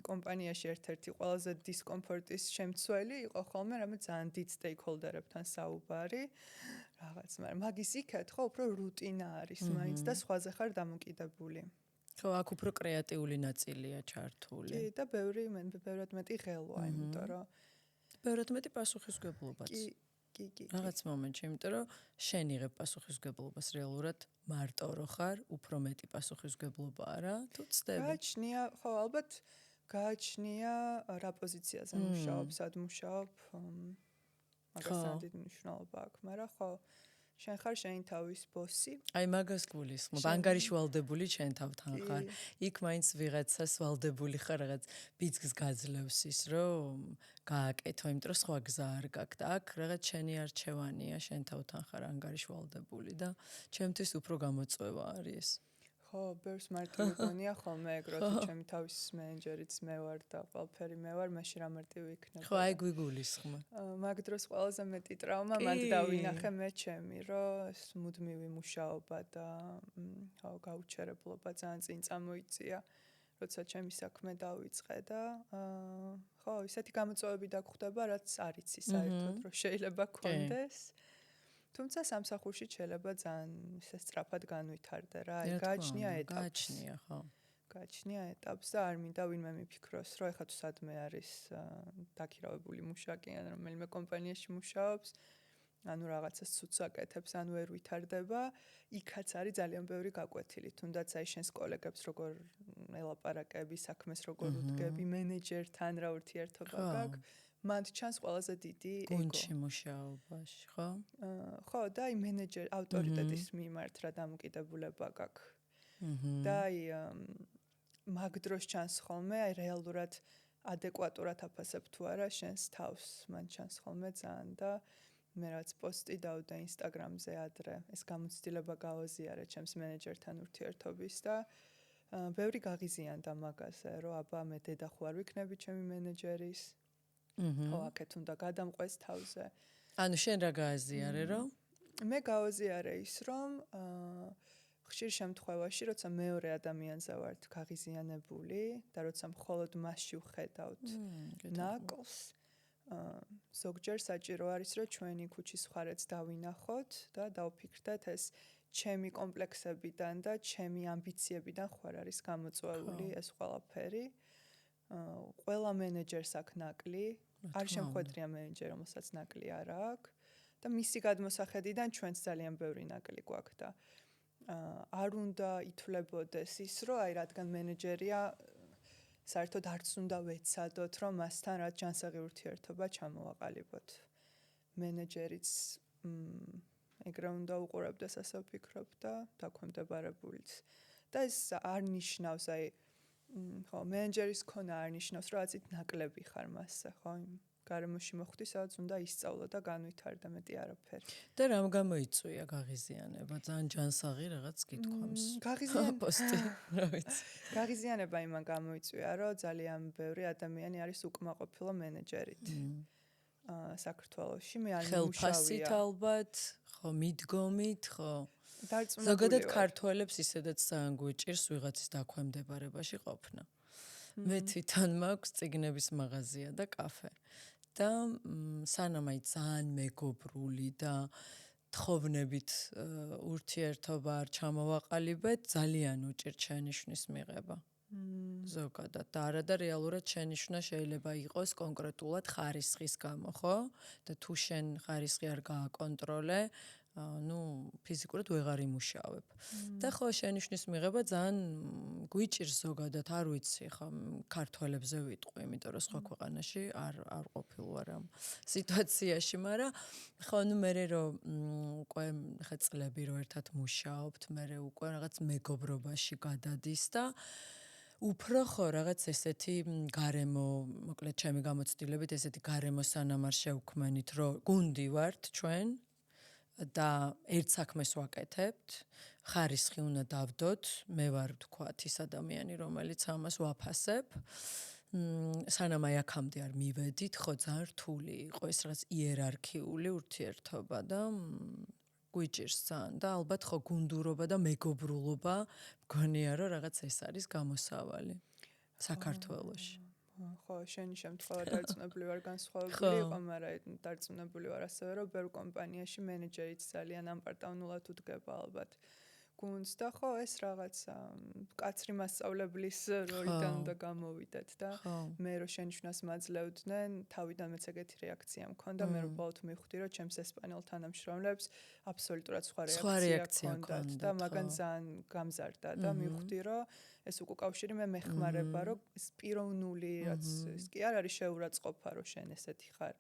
კომპანიაში ერთ-ერთი ყველაზე დისკომფორტის შემცველი იყო ხოლმე რამე ძალიან დიდ სტეიქჰოლდერებთან საუბარი. რაღაც, მაგრამ მაგის იქეთ ხო უფრო რუტინა არის მაინც და სხვაზე ხარ დამოკიდებული. ხო, აქ უფრო კრეატიული ნაწილია ჩართული. კი, და ბევრად მეტი ღელვა, იმიტომ რომ ბევრად მეტი პასუხისმგებლობაც. კი. რაღაც მომენტში, იმიტომ რომ შენ იღებ პასუხისმგებლობას რეალურად მარტო რო ხარ, უფრო მეტი პასუხისმგებლობაა რა, თუ ცდები. გააჩნია, ხო, ალბათ გააჩნია რა პოზიციაზე მუშაობ, სად მუშაობ, მაგასთან დიდი მნიშვნელობა აქვს, მაგრამ ხო, შენ ხარ შენი თავის ბოსი. აი მაგას გულისხმობ, ანგარიშვალდებული შენ თავთან ხარ. იქ მაინც ვიღაცას ვალდებული ხარ რაღაც ბიძგს გაძლევს ის, რომ გააკეთო, იმიტომ რომ სხვა გზა არ გაქვს და აქ რაღაც შენი არჩევანია, შენ თავთან ხარ ანგარიშვალდებული და ჩემთვის უფრო გამოწვევა არის ეს. ხო, ბევრს მარტივი გონია ხოლმე ეგ, რომ ჩემი თავის მენეჯერიც მე ვარ და ყველაფერი მე ვარ, მაშინ რა მარტივი იქნება. ხო, აი გვიგულისხმ. მაგ დროს ყველაზე მეტი ტრავმა მაგ დავინახე მე ჩემი, რომ ეს მუდმივი მუშაობა და ხო, გაუჩერებლობა ძალიან წინ წამოიწია, როცა ჩემი საქმე დავიწყე და ხო, ისეთი გამოწვევები დაგხვდება, რაც არ იცი საერთოდ, რომ შეიძლება გქონდეს. თუმცა სამსახურში შეიძლება ძალიან ისე სწრაფად განვითარდე რა. აი გააჩნია ეტაპს. გააჩნია, ხო. გააჩნია ეტაპს და არ მინდა ვინმე მიფიქროს, რომ ეხლა თუ სადმე არის დაქირავებული მუშაკი ან რომელიმე კომპანიაში მუშაობს, ანუ რაღაცას ცუდს აკეთებს, ანუ ვერ ვითარდება, იქაც არის ძალიან ბევრი გაკვეთილი. თუნდაც აი შენს კოლეგებს როგორ ელაპარაკები, საქმეს როგორ უდგები, მენეჯერთან რა ურთიერთობა გაქვს. მანდ ჩანს ყველაზე დიდი ეგო. გუნდში მუშაობაში, ხო? ხო, და აი მენეჯერ ავტორიტეტის მიმართ რა დამოკიდებულება გაქვს. და აი მაგ დროს ჩანს ხოლმე, აი რეალურად ადეკვატურად აფასებ თუ არა შენს თავს, მან ჩანს ხოლმე ძალიან და მე რაც პოსტი დავდა ინსტაგრამზე ადრე, ეს გამოცდილება გავაზიარე ჩემს მენეჯერთან ურთიერთობის და ბევრი გაღიზიანდა მაგაზე, რომ აბა მე დედა ხო არ ვიქნები ჩემი მენეჯერის. ხო, აქეთ უნდა გადამყვეს თავზე. ანუ შენ რა გააზიარე, რომ? მე გავაზიარე ის, რომ ხშირ შემთხვევაში, როცა მეორე ადამიანზე ვართ გაღიზიანებული და როცა მხოლოდ მასში ვხედავთ ნაკლს, ზოგჯერ საჭირო არის, რომ ჩვენი ქუჩის მხარეც დავინახოთ და დავფიქრდეთ ეს ჩემი კომპლექსებიდან და ჩემი ამბიციებიდან ხარ არის გამოწვეული ეს ყველაფერი. ყველა მენეჯერს აქვს ნაკლი, არ შემხვედრია მენეჯერი, რომელსაც ნაკლი არ აქვს და მისი გადმოსახედიდან ჩვენც ძალიან ბევრი ნაკლი გვაქვს და არ უნდა ითვლებოდეს ის, რომ აი რადგან მენეჯერია საერთოდ არც უნდა ვეცადოთ, რომ მასთან რაც ჯანსაღი ურთიერთობა ჩამოვაყალიბოთ. მენეჯერიც ეგრე უნდა უყურებდეს, ასე ვფიქრობ და დაქვემდებარებულიც. და ეს არ ნიშნავს აი ხო, მენეჯერის ქონა არ ნიშნავს, რომ აცით ნაკლები ხარ მასზე, ხო? გარემოში მოხვდი, სადაც უნდა ისწავლო და განვითარდა, მეტი არაფერი. და რამ გამოიწვია გაღიზიანება? ძალიან ჯანსაღი რაღაც გითქვამს. პოსტი, რა ვიცი. გაღიზიანება იმან გამოიწვია, რომ ძალიან ბევრი ადამიანი არის უკმაყოფილო მენეჯერით. საქართველოში მე არ მიმუშავია. ხელფასით ალბათ, ხო, მიდგომით, ხო. დარწმუნებული ზოგადად ქართველებს ისედაც ძალიან გვიჭირს ვიღაცის დაქვემდებარებაში ყოფნა. მე თვითონ მაქვს წიგნების მაღაზია და კაფე. და სანამ აი ძალიან მეგობრული და თხოვნებით ურთიერთობა არ ჩამოვაყალიბეთ, ძალიან უჭირთ შენიშვნის მიღება. ზოგადად და არა და რეალურად შენიშვნა შეიძლება იყოს კონკრეტულად ხარისხის გამო, ხო? და თუ შენ ხარისხი არ გააკონტროლე, ფიზიკურად ვეღარ იმუშავებ. და ხო შენიშვნის მიღება ძალიან გვიჭირს ზოგადად, არ ვიცი, ხო, ქართველებზე ვიტყვი, იმიტომ რომ სხვა ქვეყანაში არ ყოფილ ვარ ამ სიტუაციაში, მაგრამ ხო, მე რომ უკვე ხა წლები რომ ერთად მუშაობთ, მე უკვე რაღაც მეგობრობაში გადადის და უფრო ხო რაღაც ესეთი გარემო, მოკლედ ჩემი გამოცდილებით ესეთი გარემო სანამ არ შევქმენით, რომ გუნდი ვართ ჩვენ და ერთ საქმეს ვაკეთებთ, ხარისხი უნდა დავდოთ, მე ვარ თქვათ ის ადამიანი, რომელიც ამას ვაფასებ. სანამ აი აქამდე არ მივედით, ხო ძალიან რთული იყო ეს რაღაც იერარქიული ურთიერთობა და გვიჭირს ძალიან და ალბათ ხო გუნდურობა და მეგობრულობა მგონია რომ რაღაც ეს არის გამოსავალი საქართველოში. ხო, შენი შემთხვევა დარწმუნებული ვარ განსხვავებული იყო, მაგრამ დარწმუნებული ვარ ასევე რომ ბევრ კომპანიაში მენეჯერიც ძალიან ამპარტავნულად უდგება ალბათ გუნდს და ხო ეს რაღაცა კაცრი მასწავლებლის როლიდან უნდა გამოვიდეთ და მე რო შენიშვნას მაძლევდნენ თავიდან მეც ეგეთი რეაქცია მქონდა მე რო ბოლოდ მივხვდი რომ ჩემს ესპანელ თანამშრომლებს აბსოლუტურად სხვა რეაქცია ჰქონდათ და მაგან ძალიან გამზარდა და მივხვდი რომ ეს უკავშირი მე მეხმარება რომ ეს პიროვნული რაც ის კი არ არის შეურაცხყოფა რომ შენ ესეთი ხარ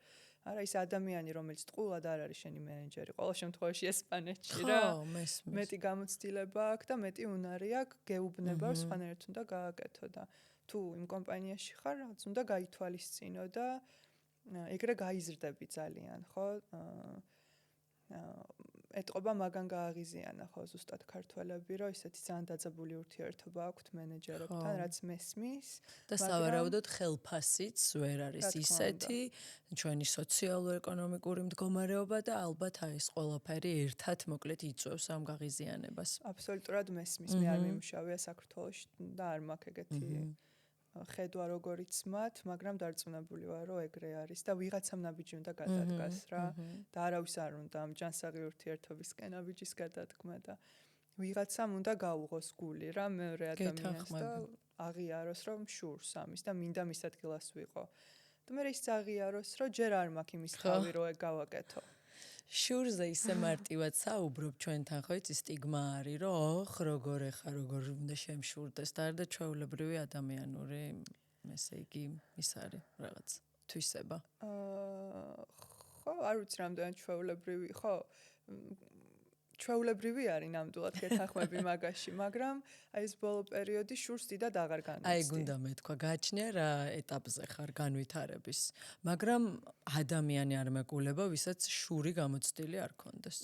არა ის ადამიანი რომელიც ტყუილად არ არის შენი მენეჯერი ყოველ შემთხვევაში ესპანეთში რა მეტი გამოცდილება აქვს და მეტი უნარი აქვს გეუბნება რომ სხვანაირად უნდა გააკეთო და თუ იმ კომპანიაში ხარ რაც უნდა გაითვალისწინო და ეგრე გაიზრდები ძალიან ხო ეტყობა მაგან გააღიზიანა ხო ზუსტად ქართველები რომ ისეთი ძალიან დაძაბული ურთიერთობა აქვთ მენეჯერებთან რაც მესმის და სავარაუდოდ ხელფასიც ვერ არის ისეთი ჩვენი სოციალურ-ეკონომიკური მდგომარეობა და ალბათ აი ეს ყველაფერი ერთად მოკლედ იწვევს ამ გააღიზიანებას აბსოლუტურად მესმის მე არ მიმუშავია საქართველოში და არ მაქვს ეგეთი ხედვა როგორიც მათ, მაგრამ დარწმუნებული ვარ, რომ ეგრე არის და ვიღაცამ ნაბიჯი უნდა გადადგას რა და არავის არ უნდა ამ ჯანსაღი ურთიერთობისკენ ნაბიჯის გადადგმა და ვიღაცამ უნდა გაუღოს გული რა მეორე ადამიანს და აღიაროს რომ შურს ამის და მინდა მის ადგილას ვიყო. და მე ის აღიაროს რომ ჯერ არ მაქვს იმის თავი რომ ეგ გავაკეთო. შურზე ისე მარტივად საუბრობ ჩვენთან ხო იცი სტიგმა არის რომ ოხ როგორ ეხა როგორ უნდა შემშურდეს და არ და ჩვეულებრივი ადამიანური ესე იგი ის არის რაღაც თვისება ხო არ ვიცი რამდენად ჩვეულებრივი ხო ჩვეულებრივი არის ნამდვილად გეთანხმები მაგაში მაგრამ აი ეს ბოლო პერიოდი შურს დიდად აღარ განვიცდი აი გუნდა მეთქვა გააჩნია რა ეტაპზე ხარ განვითარების მაგრამ ადამიანი არ მეკულება ვისაც შური გამოცდილი არ კონდეს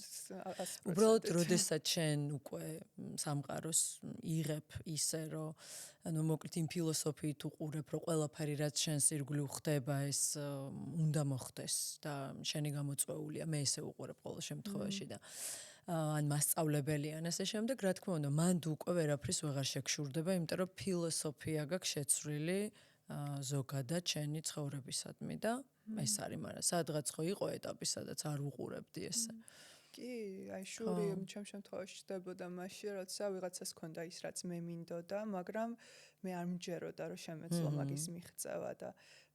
უბრალოდ როდესაც შენ უკვე სამყაროს იღებ ისე რომ ანუ მოკლედ იმ ფილოსოფიით უყურებ რომ ყველაფერი რაც შენს ირგვლივ ხდება ეს უნდა მოხდეს და შენი გამოწვეულია მე ესე უყურებ ყოველ შემთხვევაში და ან მასწავლებელიან ასე შემდეგ რა თქმა უნდა მანდ უკვე ვერაფრის ვეღარ შეგშურდება იმიტომ რომ ფილოსოფია გაქვს შეცვლილი ზოგადად შენი ცხოვრებისადმი და ეს არის მაგრამ სადღაც ხო იყო ეტაპი სადაც არ უყურებდი ესე კი აი შური ჩემ შემთხვევაში ხდებოდა მაშინ როცა ვიღაცას ჰქონდა ის რაც მე მინდოდა მაგრამ მე არ მჯეროდა რომ შემეცვა მაგის მიღწევა და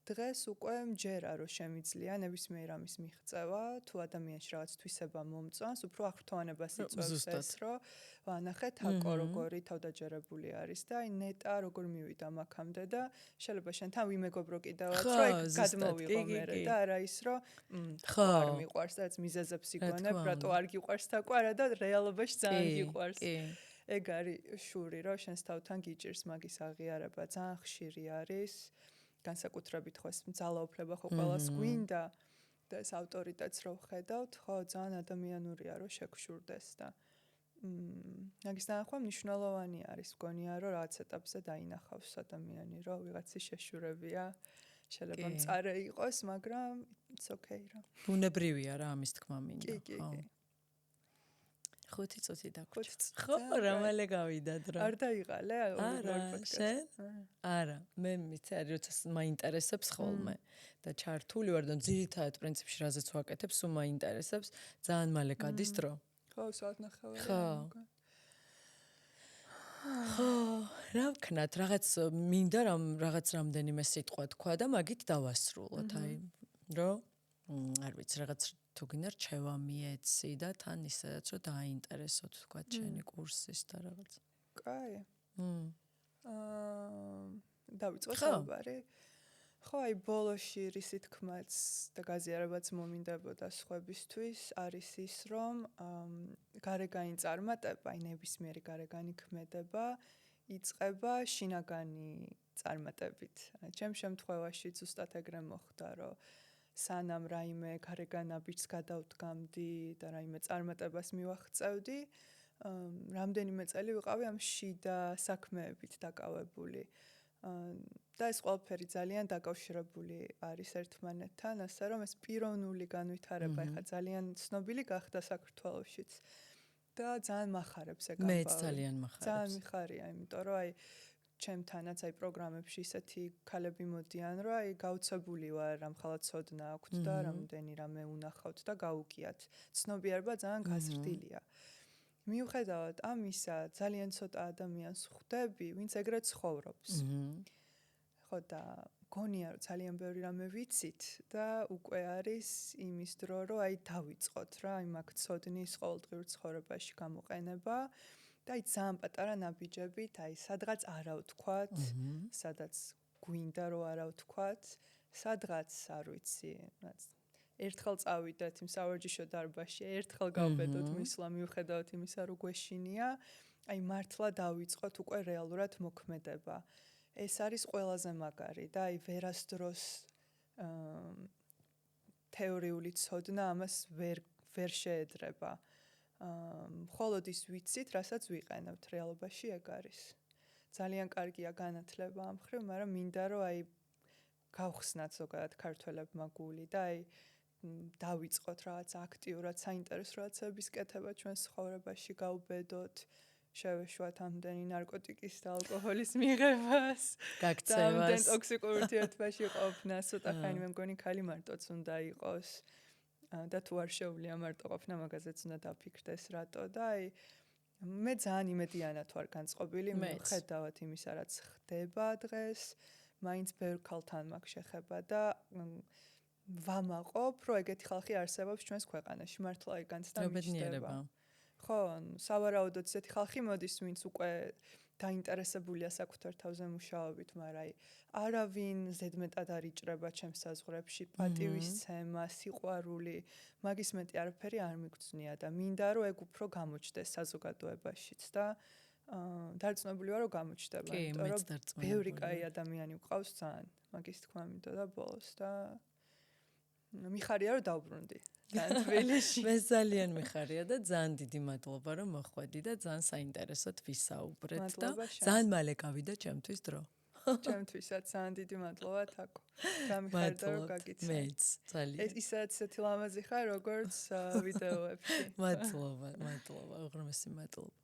დღეს უკვე მჯერა რომ შემიძლია ნებისმიერ ამის მიღწევა თუ ადამიანში რაღაც თვისება მომწონს უფრო აღრთვანებას იწვევს ეს რომ ვანახეთ აკო როგორი თავდაჯერებული არის და აი ნეტა როგორ მივიდა მაგამდე და შეიძლება შენთან ვიმეგობრო კიდევაც რომ აი გადმოვიღო მერე და არა ის რომ არ მიყვარს და ეს მიზეზებს იგონებ რატო არ გიყვარს თაკო არა და რეალობაში ძალიან გიყვარს ეგ არის შური რომ შენს თავთან გიჭირს მაგის აღიარება ძალიან ხშირი არის განსაკუთრებით ხო ეს ძალაუფლება ხო ყველას გვინდა და ეს ავტორიტეტს რო ხედავთ ხო ძალიან ადამიანურია რომ შეგშურდეს და მაგის თანახმად მნიშვნელოვანი არის მგონია რომ რაღაც ეტაპზე დაინახავს ადამიანი რომ ვიღაცის შეშურებია შეიძლება მწარე იყოს მაგრამ it's okay რა ბუნებრივია რა ამის თქმა მინდა ხო 5 წუთი დაგვრჩა. ხო, რა მალე გავიდა დრო. არ დაიღალე არა, მე მიცი არის როცა მაინტერესებს ხოლმე და ჩართული ვარ და ძირითადად პრინციპში რაზეც ვაკეთებ, სულ მაინტერესებს, ძალიან მალე გადის დრო. ხო, საათნახევარი. ხო, რა ვქნათ, რაღაც მინდა რაღაც რამდენიმე სიტყვა თქვა და მაგით დავასრულოთ, აი, რომ არ ვიცი, რაღაც თუ გინდა რჩევა მიეცი და თან ისედაც რომ დააინტერესოთ თქვა ჩემი კურსის და რაღაც. კაი. დავიწყო საუბარი. ხო, აი ბოლოში რისი თქმაც და გაზიარებაც მომინდებოდა სხვებისთვის არის ის რომ გარეგანი წარმატება, აი ნებისმიერი გარეგანი ქმედება იწყება შინაგანი წარმატებით. ჩემ შემთხვევაში ზუსტად ეგრე მოხდა, რომ სანამ რაიმე გარეგან ნაბიჯს გადავდგამდი და რაიმე წარმატებას მივაღწევდი, რამდენიმე წელი ვიყავი ამ შიდა საქმეებით დაკავებული. და ეს ყველაფერი ძალიან დაკავშირებული არის ერთმანეთთან, ასე რომ ეს პიროვნული განვითარება ეხა ძალიან ცნობილი გახდა საქართველოშიც. და ძალიან მახარებს ეგ ამბავი. მეც ძალიან მახარებს. ძალიან მიხარია, იმიტომ რომ ჩემთანაც პროგრამებში ისეთი ქალები მოდიან, რომ გაუცებული ვარ, რამხელა ცოდნა აქვთ და რამდენი რამე უნახავთ და გაუგიათ. ცნობიერება ძალიან გაზრდილია. მიუხედავად ამისა, ძალიან ცოტა ადამიანს ხვდები, ვინც ეგრე ცხოვრობს. ხო და გონია რომ ძალიან ბევრი რამე ვიცით და უკვე არის იმის დრო, რომ დავიწყოთ რა, მაგ ცოდნის ყოველდღიურ ცხოვრებაში გამოყენება და ძალიან პატარა ნაბიჯებით, სადღაც არა ვთქვათ, სადაც გვინდა რომ არა ვთქვათ, სადღაც არ ვიცი, ერთხელ წავიდეთ იმ სავარჯიშო დარბაზში, ერთხელ გავბედოთ მისვლა მიუხედავად იმისა, რომ გვეშინია, მართლა დავიწყოთ უკვე რეალურად მოქმედება. ეს არის ყველაზე მაგარი და ვერასდროს თეორიული ცოდნა ამას ვერ შეედრება. მხოლოდ ის ვიცით, რასაც ვიყენებთ რეალობაში ეგ არის. ძალიან კარგია განათლება ამ ხრივ, მაგრამ მინდა რომ გავხსნათ ზოგადად ქართველებმა გული და დავიწყოთ რაღაც აქტიურად საინტერესო რაღაცების კეთება ჩვენს ცხოვრებაში, გავბედოთ, შევეშვათ ამდენი ნარკოტიკის და ალკოჰოლის მიღებას, გაქცევას, ამდენ ტოქსიკურ ურთიერთობაში ყოფნას, ცოტა ხანი მე მგონი ქალი მარტოც უნდა იყოს. და თუ არ შეუძლია მარტო ყოფნა, მაგაზეც უნდა დაფიქრდეს რატო და მე ძალიან იმედიანად ვარ განწყობილი, მიუხედავად იმისა, რაც ხდება დღეს, მაინც ბევრ ქალთან მაქვს შეხება და ვამაყობ, რომ ეგეთი ხალხი არსებობს ჩვენს ქვეყანაში, მართლა ეგანც და მიჩნდება. ხო, სავარაუდოდ ესეთი ხალხი მოდის, ვინც უკვე დაინტერესებულია საკუთარ თავზე მუშაობით, მაგრამ არავინ ზედმეტად არ იჭრება ჩემს საზღვრებში, პატივისცემა, სიყვარული, მაგის მეტი არაფერი არ მიგწნია და მინდა რომ ეგ უფრო გამოჩნდეს საზოგადოებაშიც და დარწმუნებული ვარ რომ გამოჩნდება, იმიტომ რომ ბევრი კაი ადამიანი ვყავს ძალიან, მაგის თქმა მინდოდა ბოლოს და მიხარია რომ დავბრუნდი თბილისში. მე ძალიან მიხარია და ძალიან დიდი მადლობა რომ მოხვედი და ძალიან საინტერესოდ ვისაუბრეთ და ძალიან მალე გავიდა ჩემთვის დრო. ჩემთვისაც ძალიან დიდი მადლობა თაკო. გამიხარდა რომ გაგიცნობ. მეც ძალიან. ისაც ესეთი ლამაზი ხარ როგორც ვიდეოებში. მადლობა, უღრმესი მადლობა.